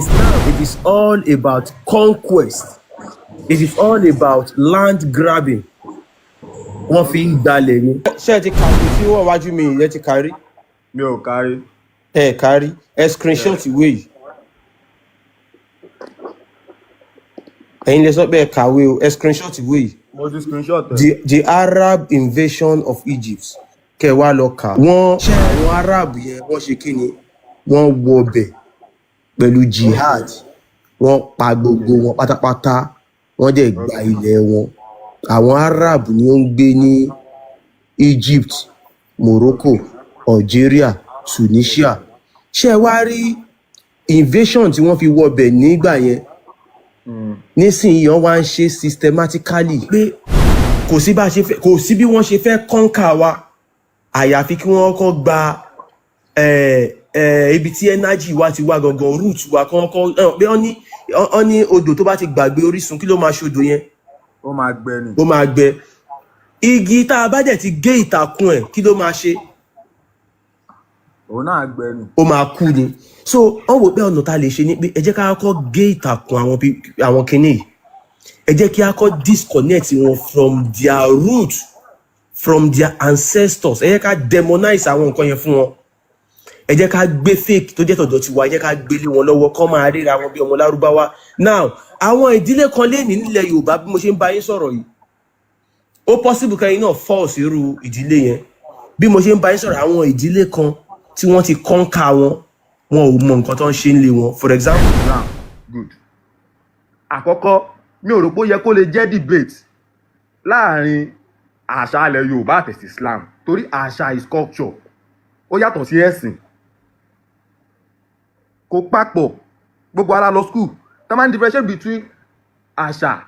Islam, it is all about conquest. It is all about land grabbing. Wọ́n fi ń gbalẹ̀ ni. Ṣé ẹ ti kàwé tí wọ́n wájú mi ẹ ti kárí? Mi ò kárí. Ẹ kárí. Ẹ screenshot ìwé yìí. Ẹ̀yin lè sọ pé ẹ kàwé o, ẹ screenshot ìwé yìí. Mo ti screenshot ẹ. The Arab invasion of Egypt. Kẹ́ wá lọ kà. Wọ́n ṣe àwọn Arab yẹn wọ́n ṣe kí ni? Wọ́n wọbẹ̀ pẹ̀lú jihad. Wọ́n pa gbogbo wọn pátápátá. Wọ́n dẹ̀ gba ilẹ̀ wọn. Àwọn Arab ni ó ń gbé ní Egypt, Morocco, Algeria, Tunisia. Ṣé ẹ wá rí invasion tí wọ́n fi wọbẹ̀ nígbà yẹn? Nísìnyí wọ́n wá ń ṣe systematically pé kò sí bí wọ́n ṣe fẹ́ conquer wa àyàfi kí wọ́n kọ́ gba ibi tí energy wa ti wá gangan root wa kọ́kọ́ pé wọ́n ní odò tó bá ti gbàgbé orísun kí ló máa ṣe odò yẹn? Ó máa gbẹ ni. Ó máa gbẹ. Igi tá a bá dẹ̀ ti gé ìtàkùn ẹ̀ kí ló máa ṣe? Òun náà gbẹ ni. Ó máa kú ni. So wọ́n wò pé ọ̀nà tá a lè ṣe ni pé ẹ jẹ́ ká kọ́ gé ìtàkùn àwọn kinní yìí. Ẹ jẹ́ kí a kọ́ disconnect wọn from their root, from their ancestors. Ẹ jẹ́ ká demonize àwọn nǹkan yẹn fún wọn. Ẹ jẹ́ ká gbé fake tó jẹ́ tọ̀dọ̀ tiwa, ẹ jẹ́ ká gbélé wọn lọ́wọ́ kọ́ máa ríra wọn bí ọmọ Lárúbáwá. Now àwọn ìdílé kan lénìí nílẹ̀ Yorùbá bí mo ṣe ń bá yín sọ̀rọ̀ yìí, ó possible kẹ́yìn náà fall sí irú ìdílé yẹn. Bí mo ṣe ń bá yín sọ̀rọ̀ àwọn ìdílé kan tí wọ́n ti conquer wọn ò mọ nǹkan tó ń ṣe nílé wọn. For example. Now, good. Àkọ́kọ́ mi ò rò pé ó yẹ kó lè jẹ́ debate láàrin àṣà ilẹ̀ Yorùbá àti Islam torí àṣà is culture. Ó yàtọ̀ sí ẹ̀sìn. Kò papọ̀. Gbogbo ara lọ school. Tá máa ń differentiate between àṣà,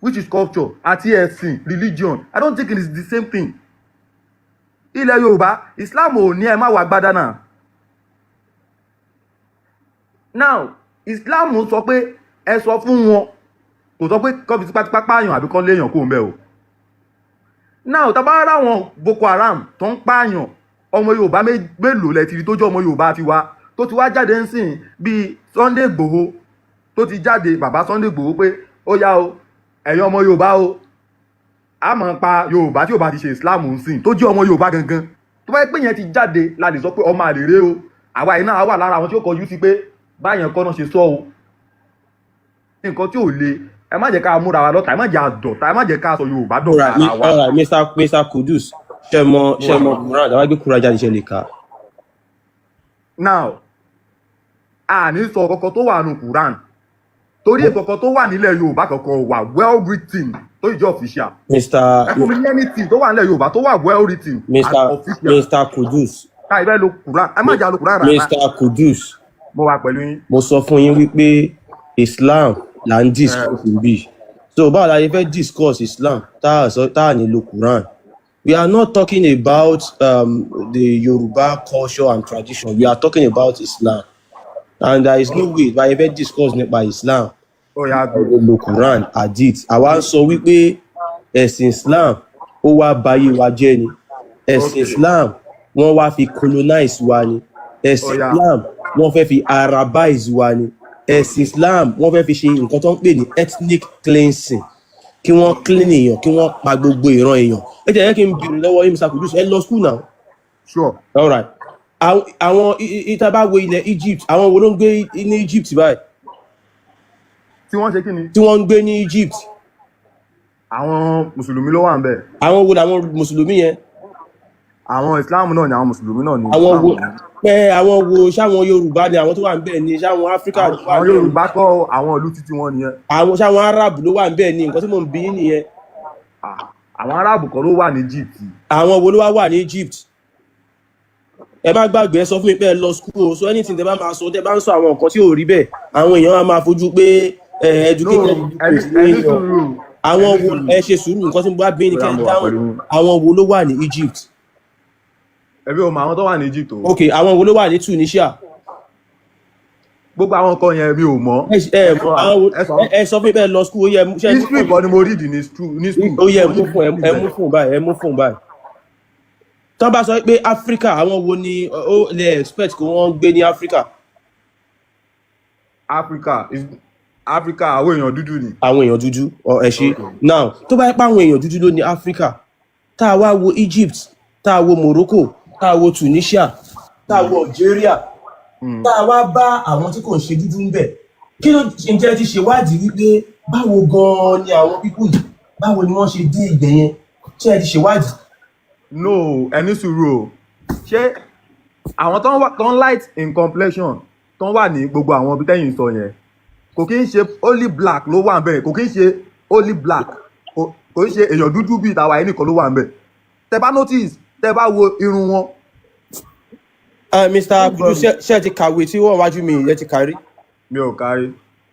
which is culture, àti ẹ̀sìn, religion. I don't think it is the same thing. Ilẹ̀ Yorùbá, Islam ò ní ẹ má wà gbádá náà. Now, Islam sọ pé ẹ sọ fún wọn, kò sọ pé kọ́ fi tipátipá pààyàn àbí kọ́ léèyàn kó ń bẹ̀ o. Now, tá bá rá wọn Boko Haram tó ń pààyàn, ọmọ Yorùbá mélòó lẹ ti rí tó jẹ́ ọmọ Yorùbá tiwa tó ti wá jáde ń sìn bíi Sunday Igboho tó ti jáde bàbá Sunday Igboho pé ó yá o ẹ̀yin ọmọ Yorùbá o a máa pa Yorùbá tí Yorùbá ti ṣe Islam ń sìn tó jẹ́ ọmọ Yorùbá gangan tó bá yẹ pé yẹn ti jáde la lè sọ pé ọmọ àlèrè o àwa yìí náà wà lára àwọn tí ó kọjú sí pé báyẹn kọ́ náà ṣe sọ o nǹkan tí ò le ẹ má jẹ́ ká múra wa lọ́tà ẹ má jẹ́ àdọ̀tà ẹ má jẹ́ ká sọ Yorùbá dọ̀tà ara wa. All right, Mr. Kudus ṣe mọ Quran àwọn gbé Quran jáde ṣe lè kà. Now a ní sọ kọ̀kọ̀ tó wà nù Quran torí ìkọ̀kọ̀ tó wà nílẹ̀ Yorùbá kọ̀kọ̀ wà well written tó ìjọ official. Mr. ẹkùn mi anything tó wà nílẹ̀ Yorùbá tó wà well written and official. Mr. Kudus. ká ibẹ̀ lo Quran ẹ má jà lo Quran rárá. Mr. Kudus. Mo wà pẹ̀lú yín. Mo sọ fún yín wípé Islam là ń discuss níbí. So báwo la yẹ fẹ́ discuss Islam tá à ní lo Quran? We are not talking about the Yoruba culture and tradition. We are talking about Islam. And there is no way bá yẹ fẹ́ discuss nípa Islam. Lo Quran, Hadith. Àwa ń sọ wípé ẹ̀sìn Islam ó wá bayé wa jẹ́ ni. Ẹ̀sìn Islam wọ́n wá fi colonize wa ni. Ẹ̀sìn Islam wọ́n fẹ́ fi Arabize wa ni. Ẹ̀sìn Islam wọ́n fẹ́ fi ṣe nǹkan tó ń pè ní ethnic cleansing. Kí wọ́n clean èèyàn, kí wọ́n pa gbogbo ìran èèyàn. Ẹ jẹ́ kí n bèrè lọ́wọ́ yín Mr. Kudus, ẹ lọ school now. Sure. All right. Àwọn ìtàbá wo ilẹ̀ Egypt, àwọn wo ló ń gbé ní Egypt báyìí? Tí wọ́n ṣe kí ni? Tí wọ́n ń gbé ní Egypt. Àwọn Mùsùlùmí ló wà ń bẹ̀. Àwọn wo làwọn Mùsùlùmí yẹn? Àwọn Islam náà ni àwọn Mùsùlùmí náà ni. Àwọn wo ṣáwọn Yorùbá ni àwọn tó wà ń bẹ̀ ni ṣáwọn Áfíríkà ló wà ń bẹ̀. Àwọn Yorùbá kọ́ àwọn ìlú títí wọn nìyẹn. Àwọn ṣáwọn Arab ló wà ń bẹ̀ ni nǹkan tí mò ń bi yín nìyẹn. Àwọn Arab kọ́ ló wà ní Egypt. Àwọn wo ló wà ní Egypt? Ẹ má gbàgbé sọ fún mi pé ẹ lọ school o, so anything tẹ bá máa sọ tẹ bá ń sọ àwọn nǹkan tí ò rí bẹ́ẹ̀ àwọn èèyàn á máa fojú pé educated àwọn wo ẹ ṣe sùúrù nǹkan tí mo bá bí ní kẹ́ dáhùn àwọn wo ló wà ní Egypt? Ẹbí o mọ àwọn tó wà ní Egypt o. Ok, àwọn wo ló wà ní Tunisia? Gbogbo àwọn nǹkan yẹn mi ò mọ̀. Ẹ sọ fún mi pé ẹ lọ school ó yẹ history kan ni mo read ní school. Ó yẹ ẹ mú fún báyìí. Tọ́ bá sọ pé Africa àwọn wo ni ó lè expect kí wọ́n gbé ní Africa? Africa àwọn èèyàn dúdú ni. àwọn èèyàn dúdú ẹ ṣe Okay. now tó bá yẹ pé àwọn èèyàn dúdú ló ní Africa tá a wá wo Egypt tá a wo Morocco tá a wo Tunisia tá a wo Algeria tá a wá bá àwọn tí kò ń ṣe dúdú ń bẹ̀ kí ló ǹjẹ́ ti ṣèwádìí wípé báwo gan-an ni àwọn pípù yìí báwo ni wọ́n ṣe dé ibẹ̀ yẹn ṣé ẹ ti ṣèwádìí. No, ẹni sùúrù o ṣé àwọn tó ń light in complexion tó ń wà ní gbogbo àwọn ibi tẹ́yìn sọ yẹn kò kí ń ṣe only black ló wà níbẹ̀ kò kí ń ṣe only black kò ń ṣe èèyàn dúdú bíi tàwa yìí nìkan ló wà níbẹ̀ tẹ bá notice tẹ bá wo irun wọn. Mr. Kudu ṣe ti kàwé tí wọ́n wájú mi ẹ ti kárí. mi ò kárí.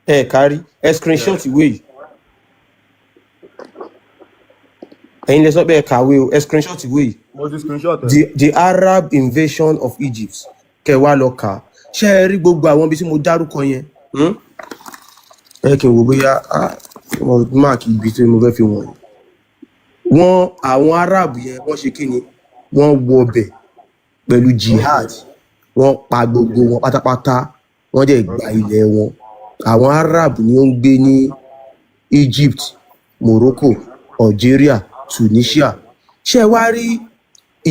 ẹ kárí ẹ screenshot ìwé yìí ẹ̀yin lẹ sọ pé ẹ kàwé o ẹ screenshot ìwé yìí. mo ti screenshot ẹ. the Arab invasion of Egypt kẹwàá lọ kà ṣe ẹ rí gbogbo àwọn ibi tí mo dárúkọ yẹn ẹ kí n wò bóyá máàkì ibi tí mo fẹ́ fi wọ̀nyí wọ́n àwọn Arab yẹn wọ́n ṣe kí ni wọ́n wọbẹ̀ pẹ̀lú jihad wọ́n pa gbogbo wọn pátápátá wọ́n dẹ̀ gba ilẹ̀ wọn àwọn Arab ni ó ń gbé ní Egypt Morocco Algeria Tunisia ṣé wá rí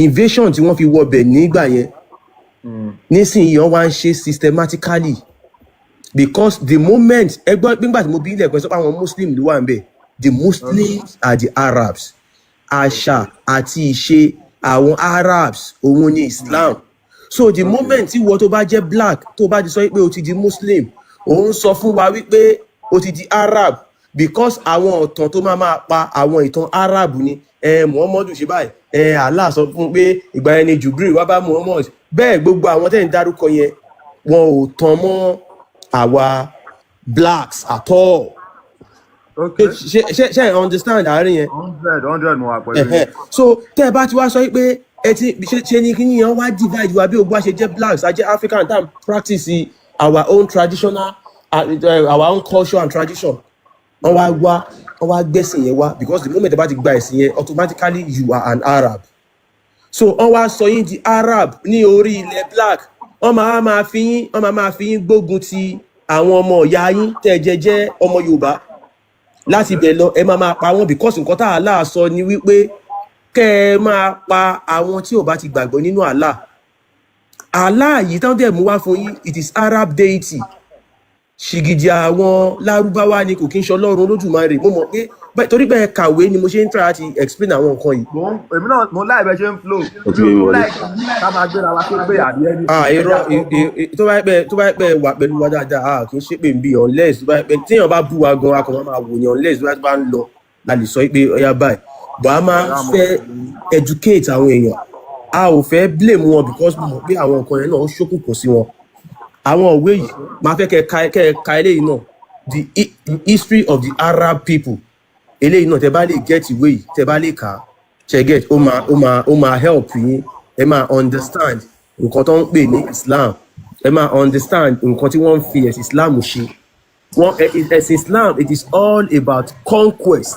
invasion tí wọ́n fi wọbẹ̀ nígbà yẹn nísìnyí wọ́n wá ń ṣe systematically because the moment ẹgbọ́n nígbà tí mo bí ilẹ̀ pẹ̀sọ́ pé àwọn Muslim ló wà ń bẹ̀ the Muslims are the Arabs àṣà àti ìṣe àwọn Arabs òun ni Islam so the moment tí wọ́n tó bá jẹ́ black tó bá ti sọ pé o ti di Muslim òun sọ fún wa wípé o ti di Arab because àwọn ọ̀tàn tó máa pa àwọn ìtàn Arab ni Muhammadu ṣe báyìí Allah sọ fún pé ìgbà yẹn ni Jubril wá bá Muhammad bẹ́ẹ̀ gbogbo àwọn tẹ́ ń dárúkọ yẹn wọn ò tàn mọ́ àwa blacks at all. Okay. ṣe ẹ understand àárín yẹn. 100 mo wà pẹ̀lú yẹn. so tẹ́ ẹ bá ti wá sọ pé ẹ ti ṣe ni kí yẹn wá divide wa bí ogun wa ṣe jẹ́ blacks a jẹ́ African time practice our own traditional our own culture and tradition. wọ́n wá gbẹ̀sìn yẹn wá because the moment ẹ bá ti gba ẹ̀sìn yẹn automatically you are an Arab. so wọ́n wá sọ yín di Arab ní orí ilẹ̀ black wọ́n máa fi yín gbógun ti àwọn ọmọ ìyá yín tẹ́ ẹ jẹ́ ọmọ Yorùbá láti bẹ̀ lọ ẹ máa pa wọ́n because nǹkan tá Allah sọ ni wípé kẹ́ ẹ máa pa àwọn tí ò bá ti gbàgbọ́ nínú Allah yìí tán dẹ̀ mú wá fún yín it is Arab deity ṣìgìdì àwọn lárúbáwá ni kò kí ń ṣe Ọlọ́run Olódùmarè mo mọ̀ pé torí bẹ́ẹ̀ kàwé ni mo ṣe ń try láti explain àwọn nǹkan yìí. èmi náà mo láì bẹ ṣe ń flow mo láì ká máa gbéra wa tó gbé àbí ẹni. irọ́ tó bá pẹ́ wà pẹ̀lú wa dáadáa kì í ṣe pé n bí unless tó bá pẹ́ tíyàn bá bú wa gan akọ̀ máa wò ní unless tó bá ń lọ la lè sọ pé ọyá báyìí but a máa fẹ́ educate àwọn èèyàn a ò fẹ́ blame wọn because mo mọ̀ pé àwọn nǹkan yẹn náà ó ṣókùnkùn sí wọn. àwọn òwe yìí máa fẹ́ kẹ́ ka eléyìí náà the history of the Arab people eléyìí náà tẹ́ bá lè get ìwé yìí tẹ́ bá lè kà á ṣe get ó máa help yín ẹ máa understand nǹkan tó ń pè ní Islam ẹ máa understand nǹkan tí wọ́n ń fi ẹ̀sìn Islam ṣe ẹ̀sìn Islam it is all about conquest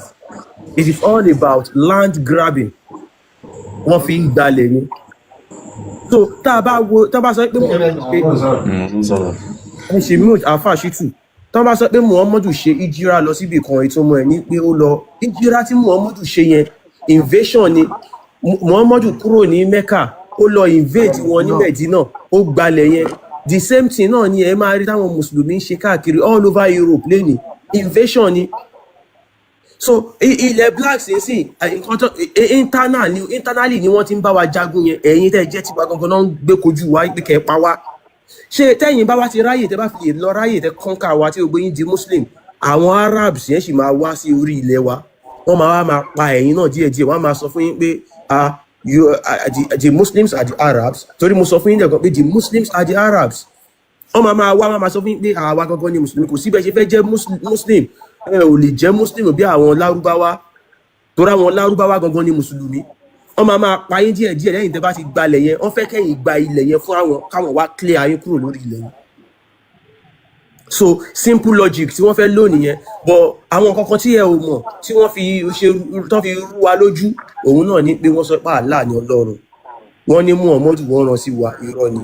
it is all about land grabbing wọ́n fi ń gbalẹ̀ ni so tá a bá sọ pé ẹ ṣe mute afa shitu tá a bá sọ pé Muhammadu ṣe ìjírà lọ síbi kan ìtumọ̀ ẹ̀ ní pé ó lọ ìjírà tí Muhammadu ṣe yẹn invasion ni Muhammadu kúrò ní Mecca ó lọ invade wọn ní Medina ó gbalẹ̀ yẹn the same thing náà ni ẹ máa rí táwọn mùsùlùmí ń ṣe káàkiri all over Europe lẹ́ni invasion ni so ilẹ̀ blacks yẹn sì nǹkan tó internally ni wọ́n ti ń bá wa jagun yẹn ẹ̀yin tẹ́ jẹ́ tiwa gangan náà ń gbé kojú wa pé kẹ́ ẹ pa wá ṣé tẹ́yìn bá wá ti ráyè tẹ́ bá fi lè lọ ráyè tẹ́ kọ́ńkà wa tí gbogbo yín di Muslim àwọn Arabs yẹn sì máa wá sí orí ilẹ̀ wa wọ́n máa pa ẹ̀yin náà díẹ̀díẹ̀ wọ́n á máa sọ fún yín pé the Muslims are the Arabs torí mo sọ fún yín lẹ́kọ̀ọ́ pé the Muslims are the Arabs wọ́n máa sọ fún yín pé àwa gangan ni Mùsùlùmí kò síbẹ̀ ṣe fẹ́ jẹ́ Muslim ẹ ò lè jẹ́ Muslim bí àwọn Lárúbáwá torí àwọn Lárúbáwá gangan ni Mùsùlùmí wọ́n máa pa yín díẹ̀díẹ̀ lẹ́yìn tẹ́ bá ti gbalẹ̀ yẹn wọ́n fẹ́ kẹ́yìn gba ilẹ̀ yẹn fún àwọn káwọn wá clear ayé kúrò lórí ilẹ̀ yẹn so simple logic tí wọ́n fẹ́ lò nìyẹn but àwọn kankan tí ẹ ò mọ̀ tí wọ́n fi rú wa lójú òun náà ni pé wọ́n sọ pé Allah ni Ọlọ́run wọ́n ní Muhammadu wọ́n rán sí wa irọ́ ni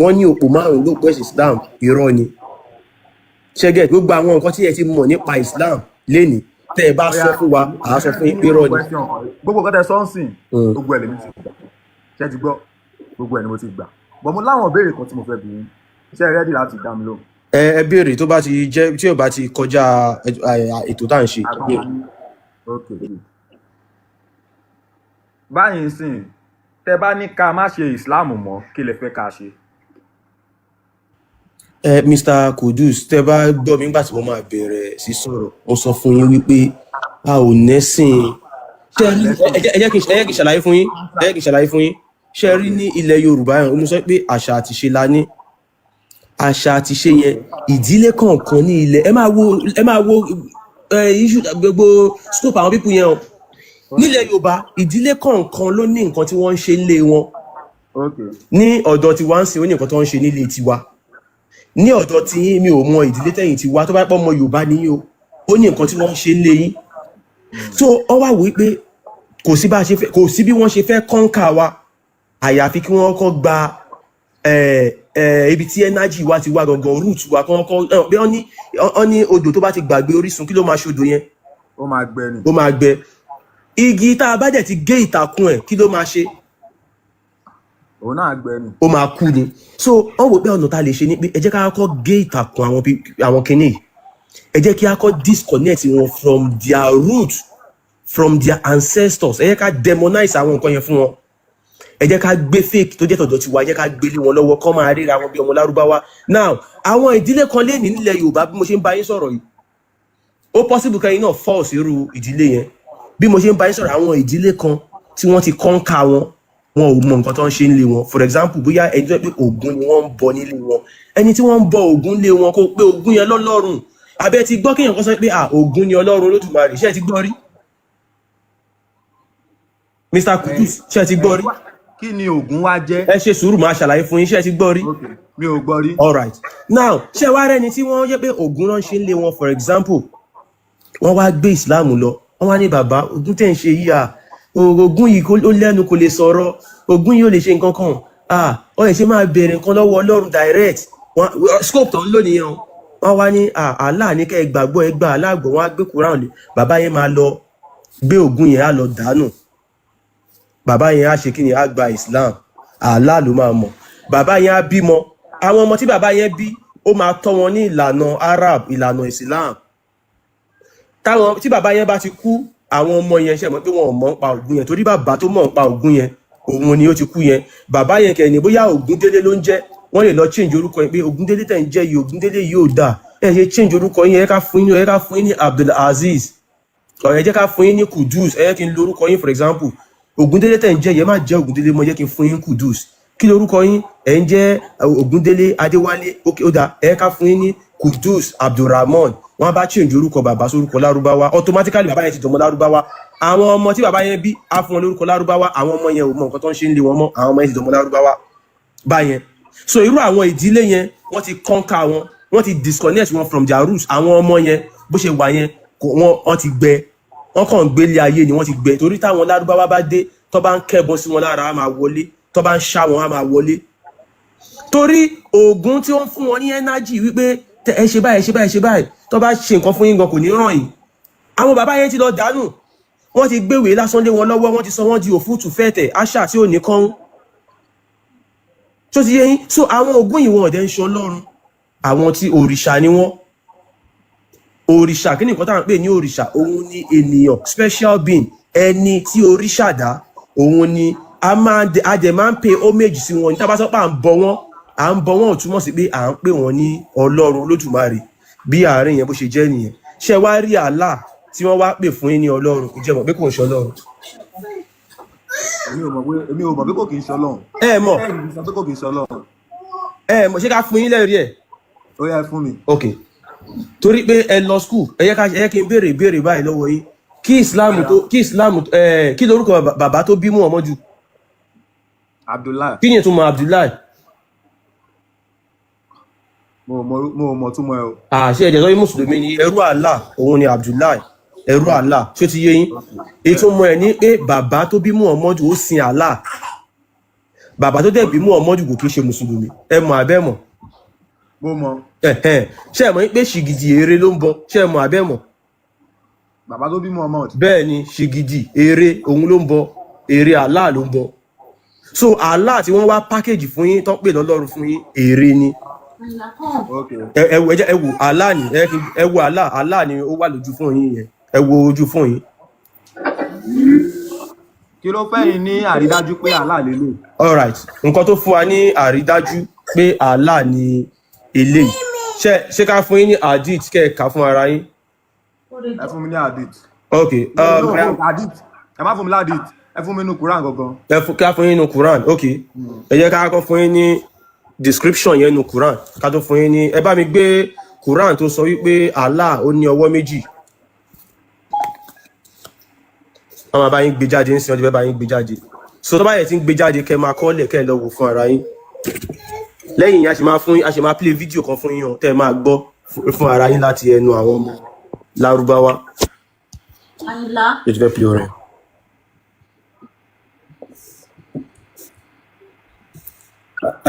wọ́n ní òpó márùn-ún ló pẹ̀sì Islam irọ́ ni ṣẹ́gẹ̀ gbogbo àwọn nǹkan tí ẹ ti mọ̀ nípa Islam lénìí tẹ́ ẹ bá sọ fún wa àá sọ fún yín pé irọ́ ni. gbogbo nǹkan tẹ́ sọ ń sìn gbogbo ẹ̀ lèmi ti gbà ṣé ti gbọ́ gbogbo ẹ̀ ni mo ti gbà bọ̀ mo láwọn ìbéèrè kan tí mo fẹ́ bi yín ṣé ẹ rẹ́dì láti dá mi lóhùn. ẹ béèrè tó bá ti jẹ́ tí ò bá ti kọjá ètò tá à ń ṣe. báyìí sìn tẹ́ bá ní ká má ṣe Islam mọ́ kí lẹ fẹ́ ká ṣe. Mr. Kudus tẹ́ bá gbọ́ mi nígbà tí mo máa bẹ̀rẹ̀ sí sọ̀rọ̀ mo sọ fún yín wípé a ò nẹ́sìn ẹ jẹ́ kí n ṣàlàyé fún yín ṣe rí ní ilẹ̀ Yorùbá yẹn mo sọ pé àṣà àti ṣe la ní àṣà àti ṣe yẹn ìdílé kọ̀ọ̀kan ní ilẹ̀ ẹ máa wo issue gbogbo scope àwọn pípù yẹn o nílẹ̀ Yorùbá ìdílé kọ̀ọ̀kan ló ní nǹkan tí wọ́n ń ṣe nílé wọn ní ọ̀dọ̀ tiwa ń sìn ó ní nǹkan tó ń ṣe nílé tiwa ní ọ̀dọ̀ tí yín mi ò mọ ìdílé tẹ̀yìn ti wá tó bá pọ̀ mọ Yorùbá ní yín o ó ní nǹkan tí wọ́n ń ṣe nílé yín so ọ wá wí pé kò sí bí wọ́n ṣe fẹ́ kọ́ńkà wa àyàfi kí wọ́n kọ́ gba ibi tí energy wa ti wá gangan root wa kọ́ńkọ́ bí wọ́n ní odò tó bá ti gbàgbé orísun kí ló máa ṣodò yẹn ó máa gbẹ ni ó máa gbẹ igi tá a bá dẹ̀ ti gé ìtàkùn ẹ̀ kí ló máa ṣe òun náà gbẹ ni ó máa kú ni so wọ́n wò pé ọ̀nà tá a lè ṣe ni pé ẹ jẹ́ ká kọ́ gé ìtàkùn àwọn kinní yìí ẹ jẹ́ kí a kọ́ disconnect wọn from their root from their ancestors ẹ jẹ́ ká demonize àwọn nǹkan yẹn fún wọn ẹ jẹ́ ká gbé fake tó jẹ́ tọ̀dọ̀ tiwa ẹ jẹ́ ká gbélé wọn lọ́wọ́ kọ́ máa ríra wọn bí ọmọ Lárúbáwá now àwọn ìdílé kan lé nílẹ̀ Yorùbá bí mo ṣe ń bá yín sọ̀rọ̀ yìí ó possible kẹ́yìn náà fall sí irú ìdílé yẹn bí mo ṣe ń bá yín sọ̀rọ̀ àwọn ìdílé kan tí wọ́n ti kọ́ńkà wọn ò mọ nǹkan tó ń ṣe nílé wọn for example bóyá ẹni tó pé Ògún ni wọ́n ń bọ nílé wọn ẹni tí wọ́n ń bọ Ògún lé wọn kó pé Ògún yẹn lọ́lọ́run abẹ́ ti gbọ́ kéèyàn kan sọ pé Ògún ni Ọlọ́run Olódùmarè ṣé ẹ ti gbọ́ rí Mr. Kudus ṣé ẹ ti gbọ́ rí kí ni Ògún wá jẹ́ ẹ ṣe sùúrù máa ṣàlàyé fún yín ṣé ẹ ti gbọ́ rí mi ò gbọ́ rí all right now ṣé wá rẹ́ni tí wọ́n jẹ́ pé Ògún náà ṣe ń lé wọn for example wọ́n wá gbé Islam lọ wọ́n wá ní bàbá Ògún tẹ̀ ń ṣe yíya Ògún yìí ó lẹ́nu kò lè sọ̀rọ̀ Ògún yìí ó lè ṣe nǹkan kan ó lè ṣe máa bẹ̀rẹ̀ nǹkan lọ́wọ́ Ọlọ́run direct scope tó ń lò nìyẹn wọ́n wá ní Allah ní kẹ́ ẹ gbàgbọ́ ẹ gbà aláàgbọ̀ wọ́n á gbé Quran lé bàbá yẹn máa lọ gbé Ògún yẹn á lọ dànù bàbá yẹn á ṣe kí ni á gba Islam Allah ló máa mọ̀ bàbá yẹn á bímọ àwọn ọmọ tí bàbá yẹn bí ó máa tọ́ wọn ní ìlànà Arab ìlànà Islam tí bàbá yẹn bá ti kú àwọn ọmọ yẹn ṣe mọ̀ pé wọn ò mọ̀ nípa Ògún yẹn torí bàbá tó mọ̀ nípa Ògún yẹn òun ni ó ti kú yẹn bàbá yẹn kẹ́ni bóyá Ògúndélé ló ń jẹ́ wọ́n lè lọ change orúkọ yẹn pé Ògúndélé tẹ̀ ń jẹ́ yìí Ògúndélé yìí ò dáa ẹ ṣe change orúkọ yẹn ẹ ká fún yín ní Abdulaziz ẹ jẹ́ ká fún yín ní Kudus ẹ jẹ́ kí n lo orúkọ yín for example Ògúndélé tẹ̀ ń jẹ́ yẹn má jẹ́ Ògúndélé mọ́ jẹ́ kí n fún yín Kudus kí lorúkọ yín ẹ ń jẹ́ Ògúndélé Adéwálé ó dáa ẹ ká fún yín ní Kudus Abdulrahman wọ́n bá change orúkọ bàbá sórúkọ Lárúbáwá automatically bàbá yẹn ti dọmọ Lárúbáwá àwọn ọmọ tí bàbá yẹn bí á fún wọn lórúkọ Lárúbáwá àwọn ọmọ yẹn ò mọ nǹkan tó ń ṣe ń lé wọn mọ́ àwọn ọmọ yẹn ti dọmọ Lárúbáwá báyẹn so irú àwọn ìdílé yẹn wọ́n ti conquer wọ́n ti disconnect wọn from their roots àwọn ọmọ yẹn bó ṣe wà yẹn wọ́n ti gbẹ wọ́n kàn gbélé ayé ni wọ́n ti gbẹ torí táwọn Lárúbáwá bá dé tó bá ń kẹ́bọ sí wọn lára á máa wọlé tó bá ń ṣá wọn á máa wọlé torí Ògún tí ó ń fún wọn ní energy wípé ẹ ṣe báyìí ẹ ṣe báyìí ẹ ṣe báyìí tó bá ṣe nǹkan fún yín gan kò ní ràn yín àwọn bàbá yẹn ti lọ dànù wọ́n ti gbéwèé lásán lé wọn lọ́wọ́ wọ́n ti sọ wọ́n di òfútù fẹ́tẹ̀ àṣà tí ò ní kán tó ti yé yín so àwọn Ògún yìí wọn ọ̀dẹ́ ń ṣe Ọlọ́run àwọn tí òrìṣà ni wọ́n òrìṣà kí ni nǹkan táwọn ń pè ní òrìṣà òun ni ènìyàn special being ẹni tí òrìṣà dá òun ni a dẹ̀ máa ń pay homage sí wọn ní tá bá sọ pé à ń bọ wọn ò túmọ̀ sí pé à ń pè wọ́n ní Ọlọ́run Olódùmarè bí àárín yẹn bó ṣe jẹ́ nìyẹn ṣe wá rí Allah tí wọ́n wá pè fún yín ní Ọlọ́run kò jẹ́ mọ̀ pé kò ń ṣe Ọlọ́run. èmi ò mọ̀ pé kò kì í ṣe Ọlọ́run. ẹ mọ̀ pé kò kì í ṣe Ọlọ́run. ẹ mọ̀ ṣé ká fún yín lẹ́rìí ẹ̀. ó yá fún mi. ok torí pé ẹ lọ school ẹ yẹ kí n béèrè ìbéèrè báyìí lọ́wọ́ yín kí lórúkọ bàbá tó bí Muhammadu. Abdullahi. kí ni ìtumọ̀ Abdullahi. mo mọ̀ túmọ̀ ẹ o. àṣẹ ẹ̀jẹ̀ lọ́yìn mùsùlùmí ni ẹrú Allah òun ni Abdullahi ẹrú Allah ṣó ti yé yín ìtumọ̀ ẹ̀ ní pé bàbá tó bí Muhammadu ó sin Allah bàbá tó dẹ̀ bí Muhammadu kò kí ṣe mùsùlùmí ẹ mọ̀ abẹ́ mọ̀. mo mọ ṣé ẹ mọ̀ pé ṣìgìdì ère ló ń bọ ṣé ẹ mọ̀ abẹ́ mọ̀ bàbá tó bí Muhammad. bẹ́ẹ̀ ni ṣìgìdì ère òun ló ń bọ ère Allah ló ń bọ so Allah tí wọ́n wá pákéjì fún yín tán pè lọ́lọ́run fún yín ère ni Okay. ẹ wo Allah ni ẹ wo Allah ni ó wà lójú fún yín yẹn ẹ wo ojú fún yín. kí ló fẹ́ yín ní àrídájú pé Allah lélẹ̀. Alright, nǹkan tó fún wa ní àrídájú pé Allah ni eléyìí ṣé ká fún yín ní hadith kẹ́ ẹ kà fún ara yín. ẹ fún mi ní hadith. Ok. Hadith ẹ má fún mi ládìt ẹ fún mi nínú Quran gangan. Ká fún yín nínú Quran ok ẹ jẹ́ ká kọ́ fún yín ní description yẹn nínú Quran ká tó fún yín ní ẹ bá mi gbé Quran tó sọ wípé Allah ó ní ọwọ́ méjì. Wọ́n máa bá yín gbé jáde ń sin ọjọ́ bẹ́ẹ̀ bá yín gbé jáde so tó bá yẹ tí ń gbé jáde kẹ́ máa kọ́lẹ̀ kẹ́ lọ wò fún ara yín lẹ́yìn yẹn a ṣe máa play video kan fún yín o tẹ́ ẹ máa gbọ́ fún ara yín láti ẹnu àwọn ọmọ Lárúbáwá ètò fẹ́ play orin.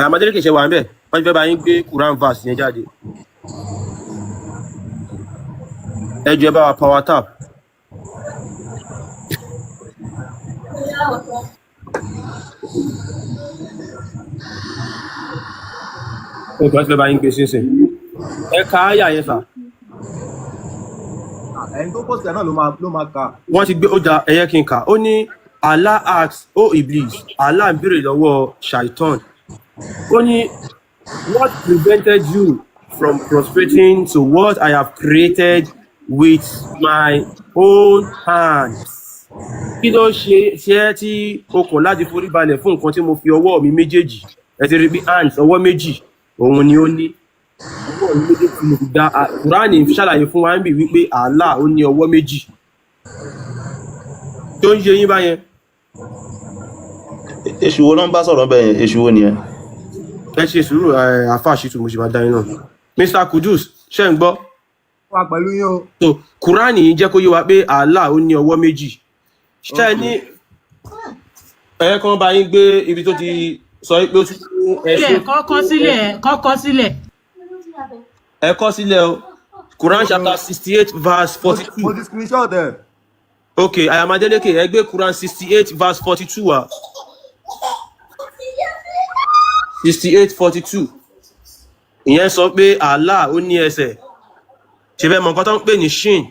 Àmàdélé kìí ṣe wà ń bẹ̀ wọ́n ti fẹ́ bá yín gbé Quran verse yẹn jáde ẹ jọ̀ọ́ ẹ bá wa power tap. Ok, wọ́n ti fẹ́ bá yín gbé sínsìn ẹ ka áyà yẹn sà. ẹni tó pòsì náà ló máa kà. Wọ́n ti gbé ó da ẹyẹ kí n kà ó ní Allah asks o Iblis Allah ń béèrè lọ́wọ́ Shaitan ó ní what prevented you from prostrating to what I have created with my own hands. Kí ló ṣe ẹ́ tí o kọ̀ láti forí balẹ̀ fún nǹkan tí mo fi ọwọ́ mi méjèèjì ẹ ti rí bí hands ọwọ́ méjì òun ni ó ní ọwọ́ mi méjèèjì tí mo fi dá Kùránì ṣàlàyé fún wa ń bì wípé Allah ó ní ọwọ́ méjì tó ń ṣe yín báyẹn. Èṣù wo ló ń bá sọ̀rọ̀ bẹ́ẹ̀ yẹn èṣù wo nìyẹn. Ẹ ṣe sùúrù àfáà ṣètò mo ṣe máa dá yín náà Mr. Kudus ṣe ń gbọ́. wà pẹ̀lú yín o. so Kùránì yìí jẹ́ kó yé wa pé Allah ó ní ọwọ́ méjì ṣe ní ẹ̀yẹ kan bá yín gbé ibi tó ti sọ pé ó tún ẹ̀ṣẹ̀ kọ́kọ́ sílẹ̀ ẹ kọ sílẹ̀ o Quran chapter 68 verse 42. mo ti screenshot ẹ. ok Ayamadéleke ẹ gbé Quran 68 verse 42 wa 68:42 ìyẹn sọ pé Allah ó ní ẹsẹ̀ ṣe fẹ́ mọ̀ nǹkan tó ń pè ní shin.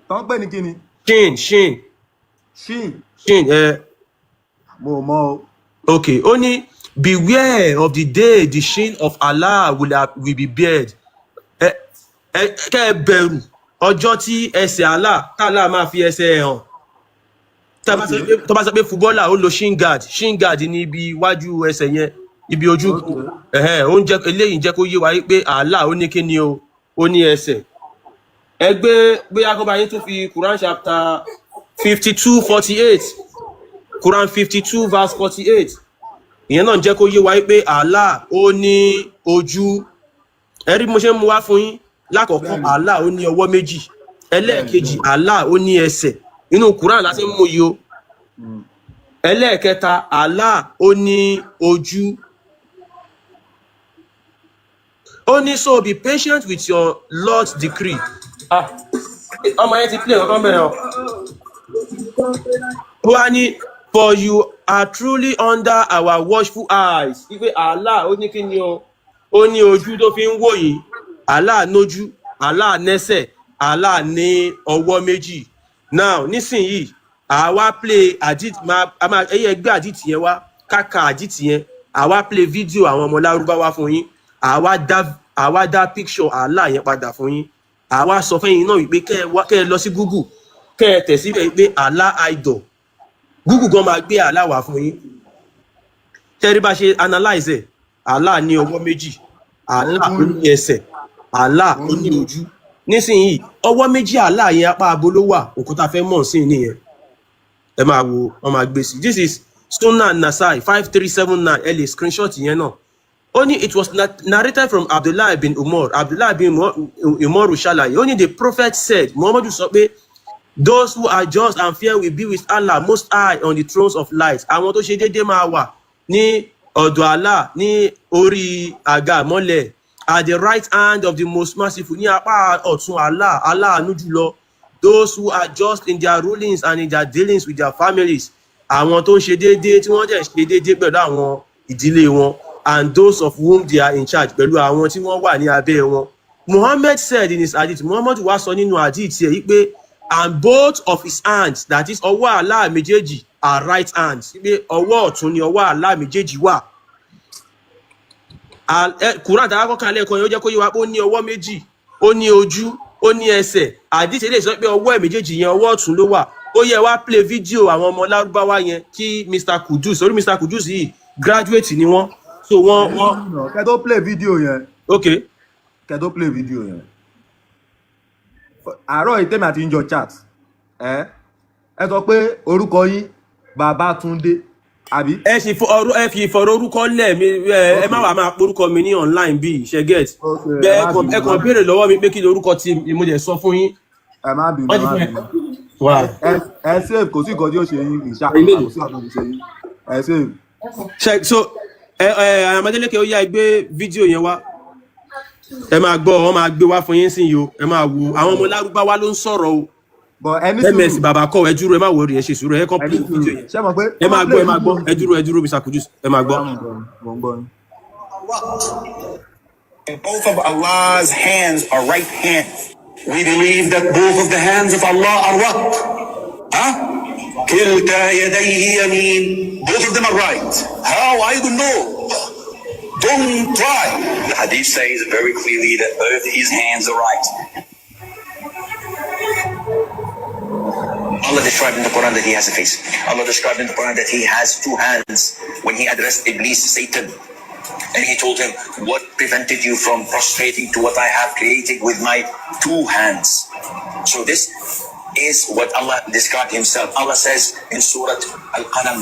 tó ń pè ní kíni. shin mo mọ o. ok ó ní beware of the day the shin of Allah will be bared. Kẹ́ ẹ bẹ̀rù ọjọ́ tí ẹsẹ̀ Allah tààlà máa fi ẹsẹ̀ hàn. Tó bá sọ pé fúbọ́là ó lo shin guard ní ibi iwájú ẹsẹ̀ yẹn ibi ojú eléyìí jẹ́ kó yé wa pé Allah ó ní kí ni o ó ní ẹsẹ̀. Ẹ gbé bóyá kó bá yín tún fi Quran chapter 52:48 Quran 52 verse 48 ìyẹn náà jẹ́ kó yé wa pé Allah ó ní ojú. Ẹ rí mo ṣe ń mú wá fún yín lákọ̀ọ́kọ́ Allah ó ní ọwọ́ méjì ẹlẹ́ẹ̀kejì Allah ó ní ẹsẹ̀ inú Quran láti mú yìí o ẹlẹ́ẹ̀kẹta Allah ó ní ojú. Ó ní so be patient with your Lord's decree. Ọmọ yẹn ti play ọkàn bẹ̀rẹ̀ o. Ó wá ní for you are truly under our watchful eyes. Ipe Allah ó ní kí ni o ó ní ojú tó fi ń wò yìí Allah nójú Allah nẹ́sẹ̀ Allah ní ọwọ́ méjì. Now nísìnyìí àwa play àdìt ẹyẹ gbé àdìt yẹn wá káka àdìt yẹn àwa play video àwọn ọmọ Lárúbáwá fún yín àwa dá picture Allah yẹn padà fún yín àwa sọ fẹ́yìn náà wípé kẹ́ ẹ lọ sí Google kẹ́ ẹ tẹ̀ síbẹ̀ wípé Allah idol Google gan máa gbé Allah wá fún yín tẹ́rí bá ṣe analyze ẹ̀ Allah ní ọwọ́ méjì Allah ó ní ẹsẹ̀ Allah ó ní ojú nísìnyìí ọwọ́ méjì Allah yẹn apá abo ló wà òkúta fẹ́ mọ̀ sí nìyẹn ẹ máa wo wọn máa gbé sí this is Sunan Nasai 5379 ẹ lè screenshot yẹn náà ó ní it was narrated from Abdullah bin Umar ṣàlàyé ó ní the prophet said Muhammadu sọ pé those who are just and fair will be with Allah most high on the thrones of light àwọn tó ṣe déédéé máa wà ní ọ̀dọ̀ Allah ní orí àga mọ́lẹ̀ at the right hand of the most merciful ní apá ọ̀tún Allah aláàánú jùlọ. Those who are just in their rulings and in their dealings with their families, àwọn tó ń ṣe déédéé tí wọ́n dẹ̀ ṣe déédéé pẹ̀lú àwọn ìdílé wọn, and those of whom they are in charge, pẹ̀lú àwọn tí wọ́n wà ní abẹ́ wọn. Muhammad said in his hadith, Muhammad wá sọ nínú hadith ẹ̀ yí pé, and both of his hands, that is ọwọ́ Allah méjèèjì, are right hands. Pé ọwọ́ ọ̀tún ni ọwọ́ Allah méjèèjì wà. Quran tàbí akọ́kàn lẹ́ẹ̀kan yóò jẹ́ kó yé wa pé ó ní ọwọ́ méjì, ó ní ojú, ó ní ẹsẹ̀. Hadith eléyìí sọ pé ọwọ́ ẹ̀ méjèèjì yẹn ọwọ́ ọ̀tún ló wà. Ó yẹ wá play fídíò àwọn ọmọ Lárúbáwá yẹn kí Mr. Kudus, orí Mr. Kudus yìí graduate ni wọ́n. So wọ́n kẹ́ tó play fídíò yẹn. Okay. Kẹ́ tó play fídíò yẹn. Àárọ̀ ìtẹ́mi àti ìjọ chat. Ẹ sọ pé orúkọ yín Babátúndé àbí? Ẹ fi ìfọ̀rọ̀ orúkọ lẹ̀ mi, ẹ má wàá máa porúkọ mi ní online bí ṣe get. Bẹ́ẹ̀ ẹ kàn béèrè lọ́wọ́ mi pé kí lorúkọ tí mo jẹ sọ fún yín. Ẹ má bínú, ẹ má bínú. Ẹ save, kò sí nǹkan tí ó ṣe yín ìṣá, kò sí nǹkan tí ó ṣe yín. Ẹ save. So Amadélékè ó yá gbé fídíò yẹn wá. Ẹ máa gbọ́, wọ́n máa gbé wá fún yín sí yìí o. Ẹ máa wo àwọn ọmọ Lárúbáwá ló ń sọ̀rọ̀ o. MS bàbá kọ́ ẹ dúró, ẹ má wọrí, ẹ ṣe sùúrù, ẹ kàn play fídíò yẹn. Ẹ máa gbọ́, ẹ dúró Mr. Kudus, ẹ máa gbọ́. And both of Allah's hands are right hands. We believe that both of the hands of Allah are what? Huh? كِلْتَا يَدَيْهِ يَمِينٌ. Both of them are right. How? I don't know. Don't try. The hadith says very clearly that both his hands are right. Allah described in the Quran that he has a face. Allah described in the Quran that he has two hands when he addressed Iblis, Satan. And he told him, what prevented you from prostrating to what I have created with my two hands? So this is what Allah described himself. Allah says in Surah Al-Qalam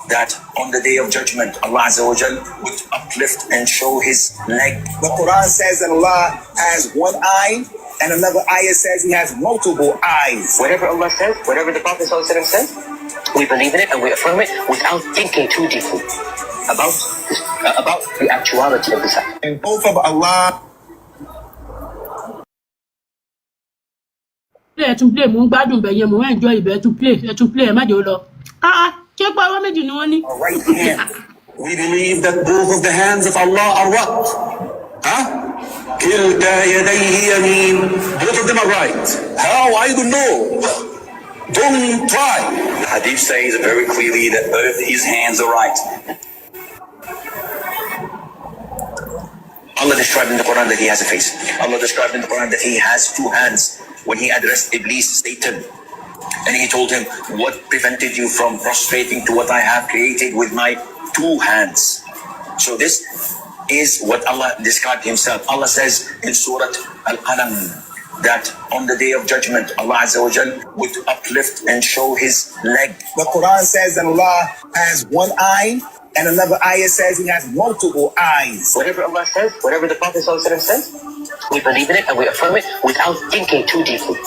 that on the day of judgment, Allah Azza wa Jal would uplift and show his leg. The Quran says that Allah has one eye, and another ayah says he has multiple eyes. Whatever Allah says, whatever the Prophet ﷺ says, we believe in it and we affirm it without thinking too deeply about the actuality of this act. And both of Allah. Play to play, mo ń gbádùn bẹ̀ yẹn, mo ń enjoy ibẹ̀ to play, ẹ má jẹ́ ó lọ. Ṣé pé ọwọ́ méjì ni wọ́n ní? Right hand. We believe that both of the hands of Allah are what? Huh? كِلْتَا يَدَيْهِ يَمِينٌ. Both of them are right. How? I don't know. Don't try. The hadith says very clearly that both his hands are right. Allah described in the Quran that he has a face. Allah described in the Quran that he has two hands when he addressed Iblis, Satan. And he told him, what prevented you from prostrating to what I have created with my two hands? So this is what Allah described himself. Allah says in Surah Al-Qalam that on the day of judgment, Allah Azza wa Jal would uplift and show his leg. The Quran says that Allah has one eye, and another ayah says he has multiple eyes. Whatever Allah says, whatever the Prophet ﷺ says, we believe in it and we affirm it without thinking too deeply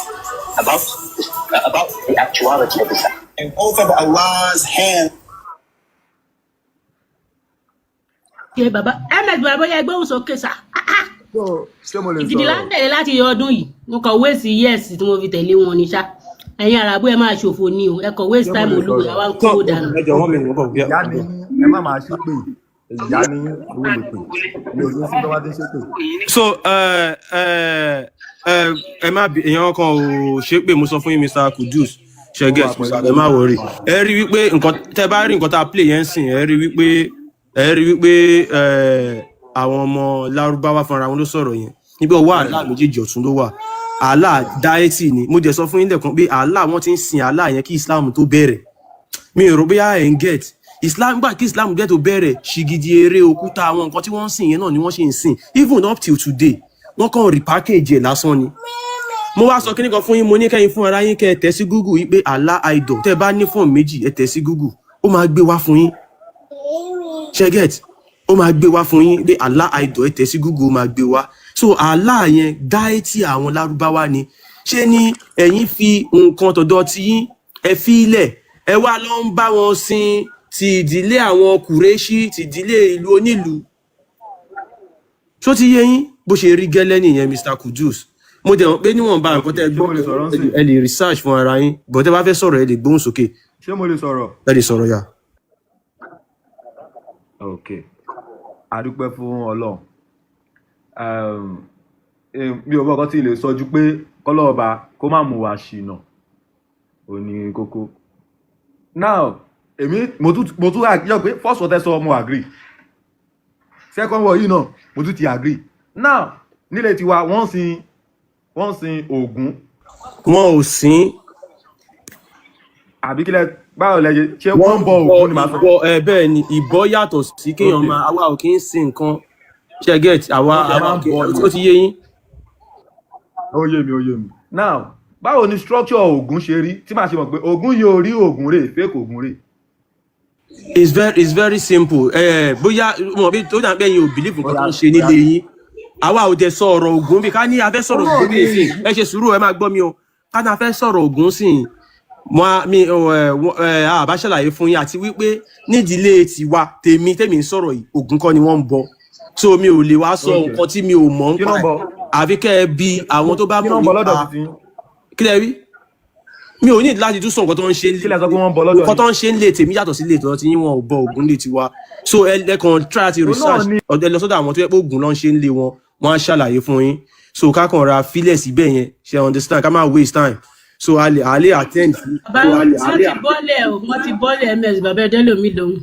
about the actuality of this act. And both of Allah's hands. Ṣé bàbá MS bàbá yẹ gbóhùn sókè sá? Ìdílé láńtẹ̀lé láti ọdún yìí, mo kàn wéèsì yẹ́ẹ̀sì tí mo fi tẹ̀lé wọn ní ṣá. Ẹ̀yin àràbù ẹ máa ṣòfò ní o, ẹ kàn waste time olúwe, àwa ń kó dànù. Ìyá ni ẹ má máa ṣe pé ìyá ni owó lè pè ní ojú sí tọ́wá dé ṣe pé. So ẹ má bí èèyàn kan ò ṣe pé mo sọ fún yín Mr. Kudus ṣẹgẹs ẹ má wọrí. Ẹ rí wípé nǹkan tẹ bá rí nǹkan tá a play yẹn sìn, ẹ rí wípé àwọn ọmọ Lárúbáwá fúnra wọn ló sọ̀rọ̀ yẹn. Níbi ọwọ́ Allah méjèèjì ọ̀tún ló wà. Allah dáẹ́tì ni, mo jẹ́ sọ fún yín lẹ́ẹ̀kan pé Allah wọ́n ti ń sin Allah yẹn kí Islam tó bẹ̀rẹ̀. Mi ò rò bóyá ẹ̀ ń get Islam, gbà kí Islam jẹ́ tó bẹ̀rẹ̀, ṣìgìdì eré òkúta àwọn nǹkan tí wọ́n ń sìn yẹn náà ni wọ́n ṣe ń sìn. Even up till today, wọ́n kàn repackage ẹ̀ lásán ni. Mo wá sọ kíní kan fún yín, mo ní kẹ́yìn fún ara yín kẹ́ ẹ tẹ̀ sí Google yìí pé Allah idol, tẹ́ bá ní fọ́ọ̀mù méjì ẹ tẹ̀ sí Google, ó máa gbé wá fún yín. Ṣé get? Ó máa gbé wá fún yín pé Allah idol, ẹ tẹ̀ sí Google, ó máa gbé wá. So Allah yẹn dáẹ́tì àwọn Lárúbáwá ni. Ṣé ni ẹ̀yin fi nǹkan tọ̀dọ̀ tí yín ẹ fi ilẹ̀, ẹ wá lọ ń bá wọn sin ti ìdílé àwọn Kùréṣì, ti ìdílé ìlú onílùú. Ṣó ti yé yín bó ṣe rí gẹ́lẹ́ nìyẹn Mr. Kudus. Mo dẹ̀ mọ̀ pé níwọ̀nba nǹkan tẹ́ ṣé mo lè sọ̀rọ̀ ń sìn? ẹ lè research fún ara yín, but tẹ́ bá fẹ́ sọ̀rọ̀ ẹ lè gbóhùn sókè. Ṣé mo lè sọ̀rọ̀? Ẹ lè sọ̀rọ̀ yà. Ok, a dúpẹ́ fún Ọlọ́run. Mi ò bọ́kọ́ tí ì lè sọ ju pé kọ́lọ́ọ̀ba kó má mú wa ṣìnà ò ní kókó. Now mo tún àjọ pé first word ẹ sọ mo agree, second word yìí náà mo tún ti agree. Now nílé tiwa wọ́n sin Ògún Wọn ò sín. àbí kílẹ̀ báwo lẹ ṣe wọ́n ń bọ Ògún ni màá sọ. Bẹ́ẹ̀ ni ìbọ yàtọ̀ sí kéèyàn máa àwa ò kí ń sin nǹkan ṣe get àwa ó ti yé yín. Ó yé mi. Now báwo ni structure Ògún ṣe rí tí màá ṣe mọ̀ pé Ògún yóò rí Ògún rè fake Ògún rè. It's very simple. Bóyá mo bí tó dà pé yín ò believe nǹkan tó ń ṣe nílé yín. Àwa ò dẹ̀ sọ̀rọ̀ Ògún bí ká ní a fẹ́ sọ̀rọ̀ Ògún bí èsì. Ẹ ṣe sùúrù ẹ máa gbọ́ mi o. Ká ní a fẹ́ sọ̀rọ̀ Ògún sí i. Àbá ṣàlàyé fún yín àti wípé nídìílé tiwa tèmi ń sọ̀rọ̀ yìí Ògún kọ́ ni wọ́n ń bọ. So mi ò lè wá sọ nǹkan tí mi ò mọ̀ ń pa ẹ̀. Àfi kẹ́ ẹ bi àwọn tó bá mọ̀ nípa kí lẹ rí. Mi ò ní láti tún sọ nǹkan tó ń ṣe nǹkan tó ń ṣe ń lè tèmi yàtọ̀ sí lè tọ́ tí yín wọn ò bọ Ògún lè tiwa. So ẹ kàn try àti research ọ̀dọ̀ ẹ lọ sọ́dọ̀ àwọn tó yẹ pé Ògún ló ń ṣe ń lé wọn wọ́n á ṣàlàyé fún yín. So ká kàn ra fílẹ̀ síbẹ̀ yẹn ṣe understand ká má waste time. So a lè attend. Bàbá wọ́n ti bọ́lẹ̀ ms bàbá ẹ̀dẹ́ lómi lòun.